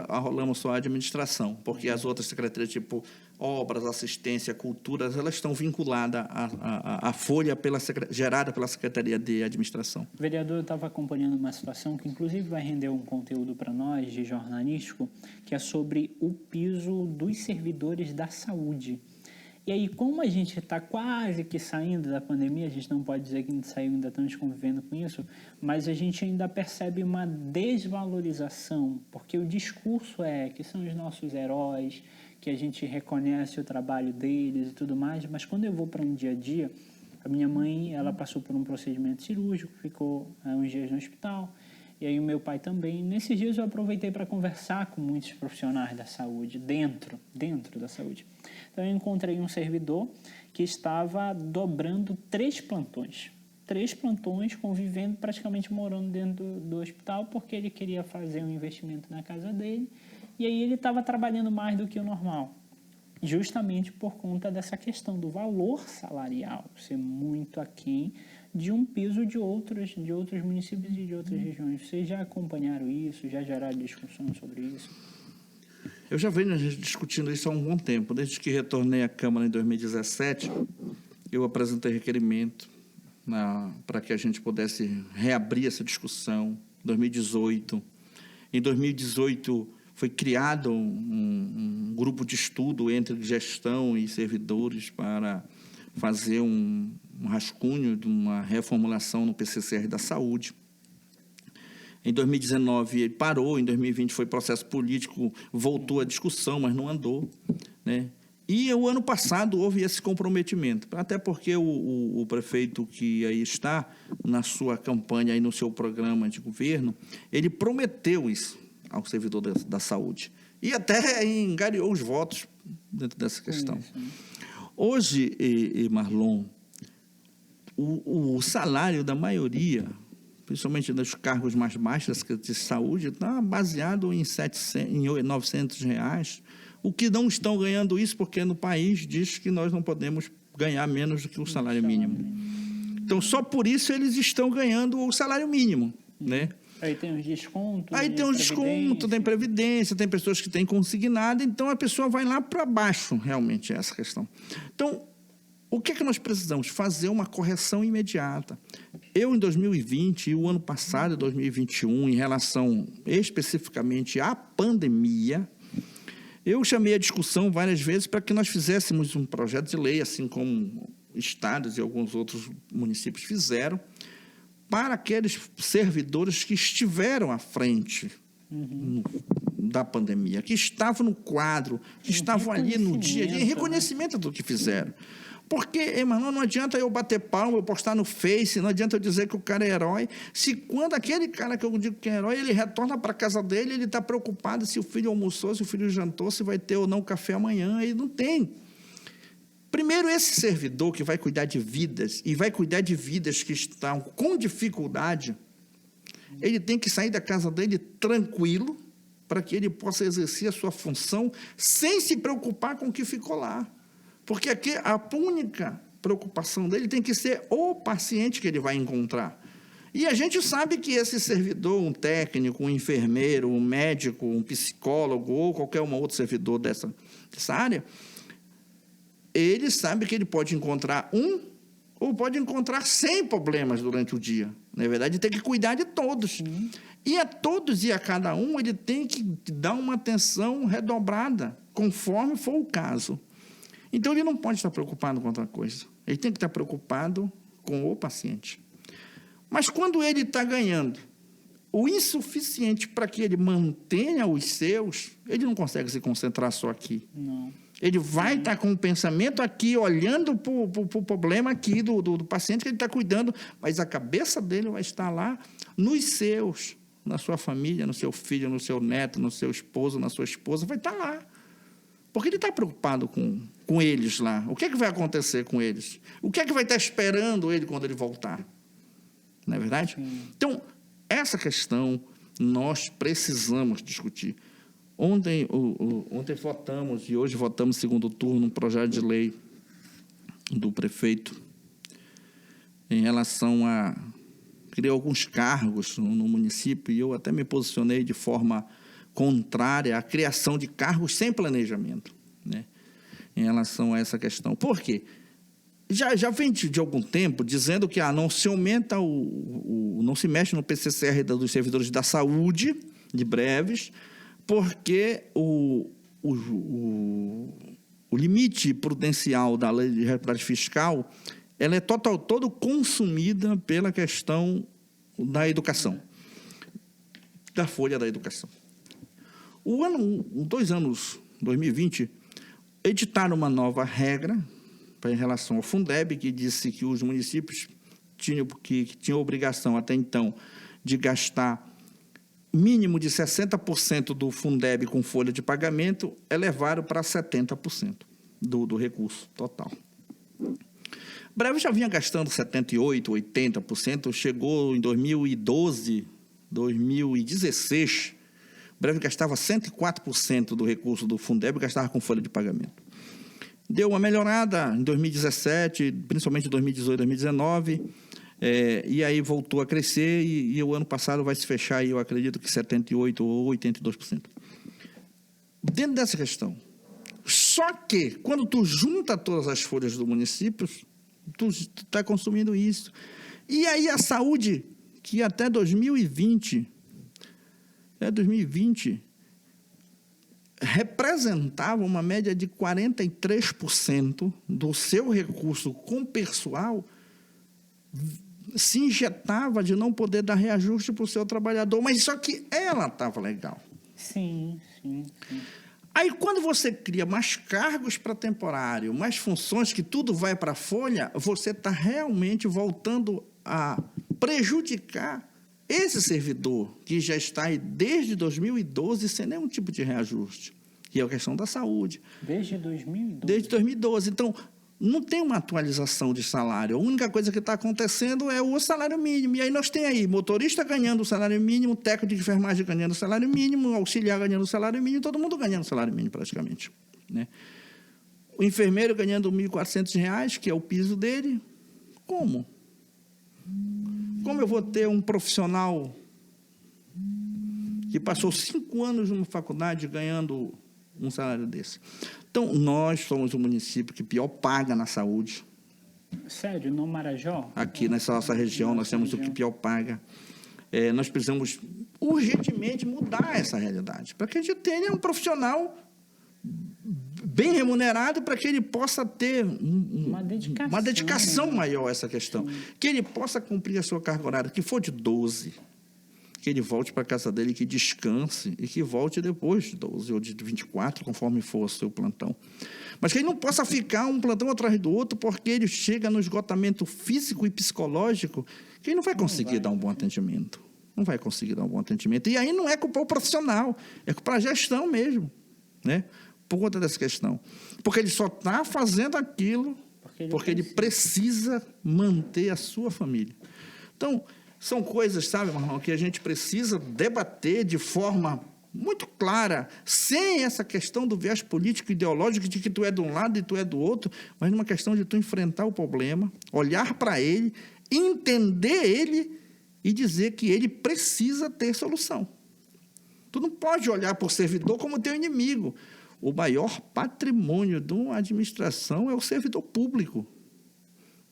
[SPEAKER 2] arrolamos só a administração, porque as outras secretarias, tipo obras, assistência, cultura, elas estão vinculadas à folha gerada pela Secretaria de Administração.
[SPEAKER 1] Vereador, eu estava acompanhando uma situação que, inclusive, vai render um conteúdo para nós, de jornalístico, que é sobre o piso dos servidores da saúde. E aí, como a gente está quase que saindo da pandemia, a gente não pode dizer que a gente saiu, ainda estamos convivendo com isso, mas a gente ainda percebe uma desvalorização, porque o discurso é que são os nossos heróis, que a gente reconhece o trabalho deles e tudo mais, mas quando eu vou para um dia a dia, a minha mãe, ela passou por um procedimento cirúrgico, ficou uns dias no hospital, e aí o meu pai também. Nesses dias eu aproveitei para conversar com muitos profissionais da saúde, dentro da saúde. Então eu encontrei um servidor que estava dobrando 3 plantões. 3 plantões, convivendo, praticamente morando dentro do hospital, porque ele queria fazer um investimento na casa dele, e aí ele estava trabalhando mais do que o normal. Justamente por conta dessa questão do valor salarial ser muito aquém de um piso de outros municípios e de outras regiões. Vocês já acompanharam isso? Já geraram discussão sobre isso?
[SPEAKER 2] Eu já venho discutindo isso há um bom tempo. Desde que retornei à Câmara em 2017, eu apresentei requerimento para que a gente pudesse reabrir essa discussão. Em 2018. Em 2018... foi criado um grupo de estudo entre gestão e servidores para fazer um rascunho de uma reformulação no PCCR da saúde. Em 2019 ele parou, em 2020 foi processo político, voltou a discussão, mas não andou, né? E o ano passado houve esse comprometimento, até porque o prefeito que aí está, na sua campanha, aí no seu programa de governo, ele prometeu isso ao servidor da saúde. E até engariou os votos dentro dessa questão. Hoje, Marlon, o salário da maioria, principalmente dos cargos mais baixos de saúde, está baseado em R$900, o que não estão ganhando isso porque no país diz que nós não podemos ganhar menos do que o salário mínimo. Então, só por isso eles estão ganhando o salário mínimo, né?
[SPEAKER 1] Aí tem os descontos.
[SPEAKER 2] Aí tem os descontos, tem previdência, tem pessoas que têm consignado, então a pessoa vai lá para baixo, realmente, é essa questão. Então, o que é que nós precisamos? Fazer uma correção imediata. Eu, em 2020 e o ano passado, 2021, em relação especificamente à pandemia, eu chamei a discussão várias vezes para que nós fizéssemos um projeto de lei, assim como estados e alguns outros municípios fizeram, para aqueles servidores que estiveram à frente da pandemia, que estavam no quadro, que estavam ali no dia a dia, em reconhecimento do que fizeram. Porque, Emanuel, não adianta eu bater palma, eu postar no Face, não adianta eu dizer que o cara é herói, se quando aquele cara que eu digo que é herói, ele retorna para a casa dele, ele está preocupado se o filho almoçou, se o filho jantou, se vai ter ou não café amanhã, ele não tem. Primeiro, esse servidor que vai cuidar de vidas, e vai cuidar de vidas que estão com dificuldade, ele tem que sair da casa dele tranquilo, para que ele possa exercer a sua função, sem se preocupar com o que ficou lá. Porque aqui a única preocupação dele tem que ser o paciente que ele vai encontrar. E a gente sabe que esse servidor, um técnico, um enfermeiro, um médico, um psicólogo ou qualquer outro servidor dessa área, ele sabe que ele pode encontrar ou pode encontrar 100 problemas durante o dia. Na verdade, tem que cuidar de todos. E a todos e a cada um ele tem que dar uma atenção redobrada, conforme for o caso. Então, ele não pode estar preocupado com outra coisa. Ele tem que estar preocupado com o paciente. Mas, quando ele está ganhando o insuficiente para que ele mantenha os seus, ele não consegue se concentrar só aqui.
[SPEAKER 1] Não.
[SPEAKER 2] Ele vai estar com o pensamento aqui, olhando para o problema aqui do paciente que ele está cuidando, mas a cabeça dele vai estar lá nos seus, na sua família, no seu filho, no seu neto, no seu esposo, na sua esposa, vai estar lá. Porque ele está preocupado com eles lá. O que é que vai acontecer com eles? O que é que vai estar esperando ele quando ele voltar? Não é verdade? Então, essa questão nós precisamos discutir. Ontem votamos, e hoje votamos segundo turno, um projeto de lei do prefeito em relação a criar alguns cargos no município, e eu até me posicionei de forma contrária à criação de cargos sem planejamento, né, em relação a essa questão. Por quê? Já vem de algum tempo dizendo que não se aumenta, não se mexe no PCCR dos servidores da saúde, de breves, porque o limite prudencial da lei de responsabilidade fiscal ela é todo consumida pela questão da educação, da folha da educação. 2 anos, 2020, editaram uma nova regra em relação ao Fundeb, que disse que os municípios tinham obrigação, até então, de gastar mínimo de 60% do Fundeb com folha de pagamento, elevaram para 70% do recurso total. Breve já vinha gastando 78%, 80%, chegou em 2012, 2016, Breve gastava 104% do recurso do Fundeb, gastava com folha de pagamento. Deu uma melhorada em 2017, principalmente em 2018, 2019, e aí voltou a crescer, e o ano passado vai se fechar, eu acredito que 78% ou 82%. Dentro dessa questão, só que, quando tu junta todas as folhas do município, tu está consumindo isso. E aí a saúde, que até 2020,
[SPEAKER 3] representava uma média de 43% do seu recurso com pessoal se injetava de não poder dar reajuste para o seu trabalhador, mas só que ela estava legal.
[SPEAKER 1] Sim.
[SPEAKER 3] Aí, quando você cria mais cargos para temporário, mais funções, que tudo vai para a folha, você está realmente voltando a prejudicar esse servidor, que já está aí desde 2012 sem nenhum tipo de reajuste, que é a questão da saúde.
[SPEAKER 1] Desde 2012?
[SPEAKER 3] Desde 2012. Então, não tem uma atualização de salário. A única coisa que está acontecendo é o salário mínimo. E aí nós temos aí motorista ganhando o salário mínimo, técnico de enfermagem ganhando o salário mínimo, auxiliar ganhando o salário mínimo, todo mundo ganhando o salário mínimo praticamente, né? O enfermeiro ganhando R$ 1.400, que é o piso dele. Como? Como eu vou ter um profissional que passou 5 anos numa faculdade ganhando um salário desse? Então, nós somos o município que pior paga na saúde.
[SPEAKER 1] Sério, no Marajó?
[SPEAKER 3] Aqui nessa nossa região, nós temos o que pior paga. Nós precisamos urgentemente mudar essa realidade, para que a gente tenha um profissional bem remunerado, para que ele possa ter uma dedicação maior a essa questão. Sim. Que ele possa cumprir a sua carga horária, que for de 12, que ele volte para a casa dele, que descanse e que volte depois de 12 ou de 24, conforme for o seu plantão. Mas que ele não possa ficar um plantão atrás do outro, porque ele chega no esgotamento físico e psicológico, que ele não vai conseguir dar um bom atendimento. Não vai conseguir dar um bom atendimento. E aí não é culpa do profissional, é culpa da gestão mesmo, né? Por conta dessa questão. Porque ele só está fazendo aquilo porque ele precisa manter a sua família. Então, são coisas, sabe, Marlon, que a gente precisa debater de forma muito clara, sem essa questão do viés político ideológico de que tu é de um lado e tu é do outro, mas numa questão de tu enfrentar o problema, olhar para ele, entender ele e dizer que ele precisa ter solução. Tu não pode olhar para o servidor como teu inimigo. O maior patrimônio de uma administração é o servidor público.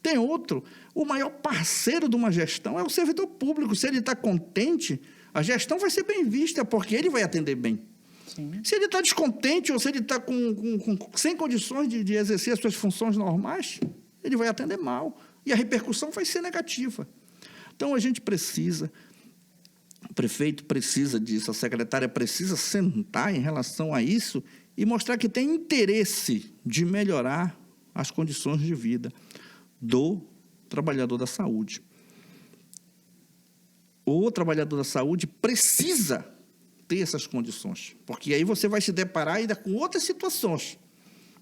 [SPEAKER 3] Tem outro. O maior parceiro de uma gestão é o servidor público. Se ele está contente, a gestão vai ser bem vista, porque ele vai atender bem. Sim. Se ele está descontente ou se ele está sem condições de exercer as suas funções normais, ele vai atender mal. E a repercussão vai ser negativa. Então, a gente precisa... O prefeito precisa disso, a secretária precisa sentar em relação a isso e mostrar que tem interesse de melhorar as condições de vida do trabalhador da saúde. O trabalhador da saúde precisa ter essas condições, porque aí você vai se deparar ainda com outras situações,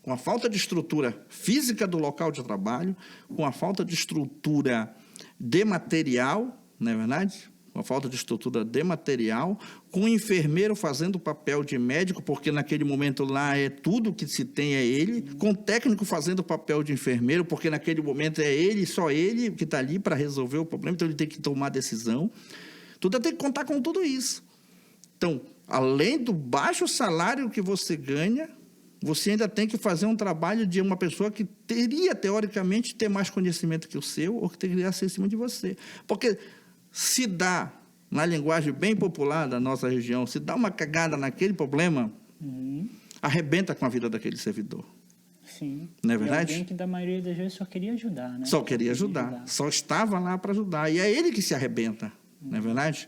[SPEAKER 3] com a falta de estrutura física do local de trabalho, com a falta de estrutura de material, não é verdade? Com a falta de estrutura de material, com o enfermeiro fazendo o papel de médico, porque naquele momento lá é tudo que se tem é ele, com o técnico fazendo o papel de enfermeiro, porque naquele momento é ele, só ele que está ali para resolver o problema, então ele tem que tomar decisão. Tudo tem que contar com tudo isso. Então, além do baixo salário que você ganha, você ainda tem que fazer um trabalho de uma pessoa que teria, teoricamente, ter mais conhecimento que o seu, ou que teria ser acima de você. Porque se dá, na linguagem bem popular da nossa região, se dá uma cagada naquele problema, arrebenta com a vida daquele servidor.
[SPEAKER 1] Sim.
[SPEAKER 3] Não é verdade?
[SPEAKER 1] E alguém que, da maioria das vezes, só queria ajudar, né?
[SPEAKER 3] Só queria ajudar. Só estava lá para ajudar. E é ele que se arrebenta, não é verdade?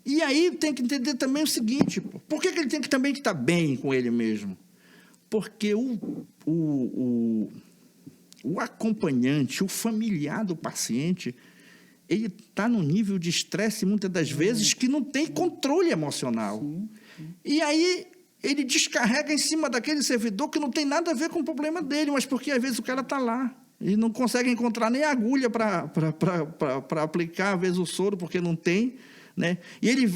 [SPEAKER 3] E aí tem que entender também o seguinte, por que ele tem que também estar bem com ele mesmo? Porque o acompanhante, o familiar do paciente, ele está num nível de estresse, muitas das vezes, que não tem controle emocional. Sim. E aí ele descarrega em cima daquele servidor que não tem nada a ver com o problema dele, mas porque, às vezes, o cara está lá e não consegue encontrar nem agulha para aplicar, às vezes, o soro, porque não tem, né? E ele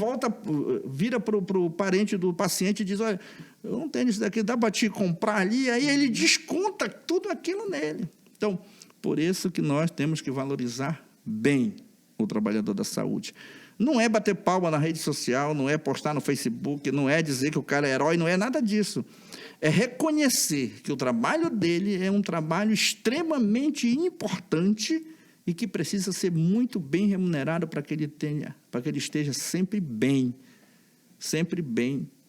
[SPEAKER 3] vira para o parente do paciente e diz, olha, eu não tenho isso daqui, dá para te comprar ali, aí ele desconta tudo aquilo nele. Então, por isso que nós temos que valorizar bem o trabalhador da saúde. Não é bater palma na rede social, não é postar no Facebook, não é dizer que o cara é herói, não é nada disso. É reconhecer que o trabalho dele é um trabalho extremamente importante e que precisa ser muito bem remunerado para que ele esteja sempre bem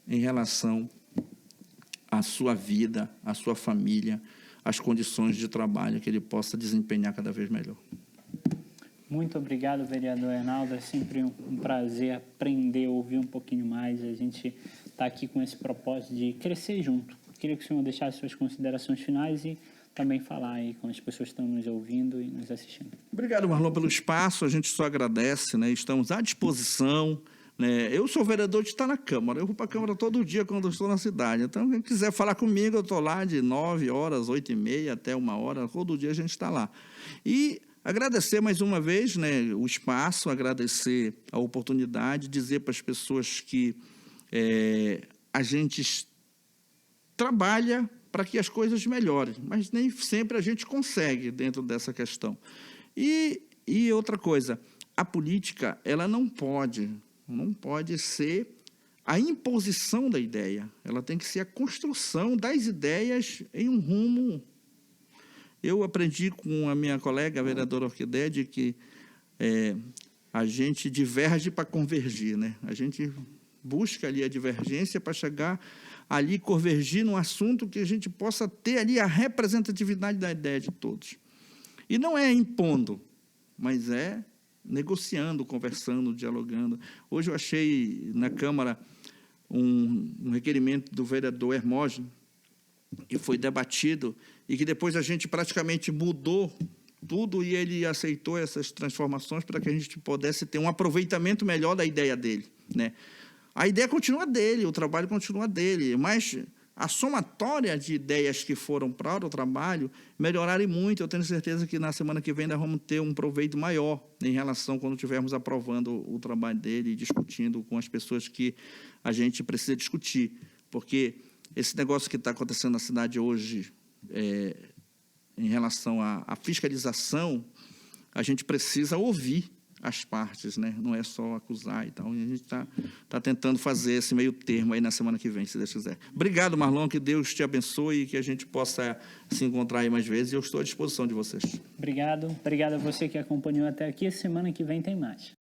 [SPEAKER 3] em relação a sua vida, a sua família, as condições de trabalho que ele possa desempenhar cada vez melhor.
[SPEAKER 1] Muito obrigado, vereador Enaldo. É sempre um prazer aprender, ouvir um pouquinho mais. A gente está aqui com esse propósito de crescer junto. Queria que o senhor deixasse suas considerações finais e também falar aí com as pessoas que estão nos ouvindo e nos assistindo.
[SPEAKER 3] Obrigado, Marlon, pelo espaço. A gente só agradece, né? Estamos à disposição. Né? Eu sou vereador de estar na Câmara. Eu vou para a Câmara todo dia quando eu estou na cidade. Então, quem quiser falar comigo, eu estou lá de 9 horas, 8h30 até 1h. Todo dia a gente está lá. E agradecer mais uma vez, né, o espaço, agradecer a oportunidade, dizer para as pessoas que a gente trabalha para que as coisas melhorem, mas nem sempre a gente consegue dentro dessa questão. E outra coisa, a política ela não pode ser a imposição da ideia, ela tem que ser a construção das ideias em um rumo. Eu aprendi com a minha colega, a vereadora Orquídea, de que a gente diverge para convergir, né? A gente busca ali a divergência para chegar ali, convergir num assunto que a gente possa ter ali a representatividade da ideia de todos. E não é impondo, mas é negociando, conversando, dialogando. Hoje eu achei na Câmara um requerimento do vereador Hermógenes, que foi debatido e que depois a gente praticamente mudou tudo e ele aceitou essas transformações para que a gente pudesse ter um aproveitamento melhor da ideia dele, né? A ideia continua dele, o trabalho continua dele, mas a somatória de ideias que foram para o trabalho melhorarem muito. Eu tenho certeza que na semana que vem nós vamos ter um proveito maior em relação quando estivermos aprovando o trabalho dele e discutindo com as pessoas que a gente precisa discutir, porque esse negócio que está acontecendo na cidade hoje, em relação à fiscalização, a gente precisa ouvir as partes, né? Não é só acusar e tal. E a gente está tentando fazer esse meio termo aí na semana que vem, se Deus quiser. Obrigado, Marlon, que Deus te abençoe e que a gente possa se encontrar aí mais vezes. E eu estou à disposição de vocês.
[SPEAKER 1] Obrigado a você que acompanhou até aqui. Semana que vem tem mais.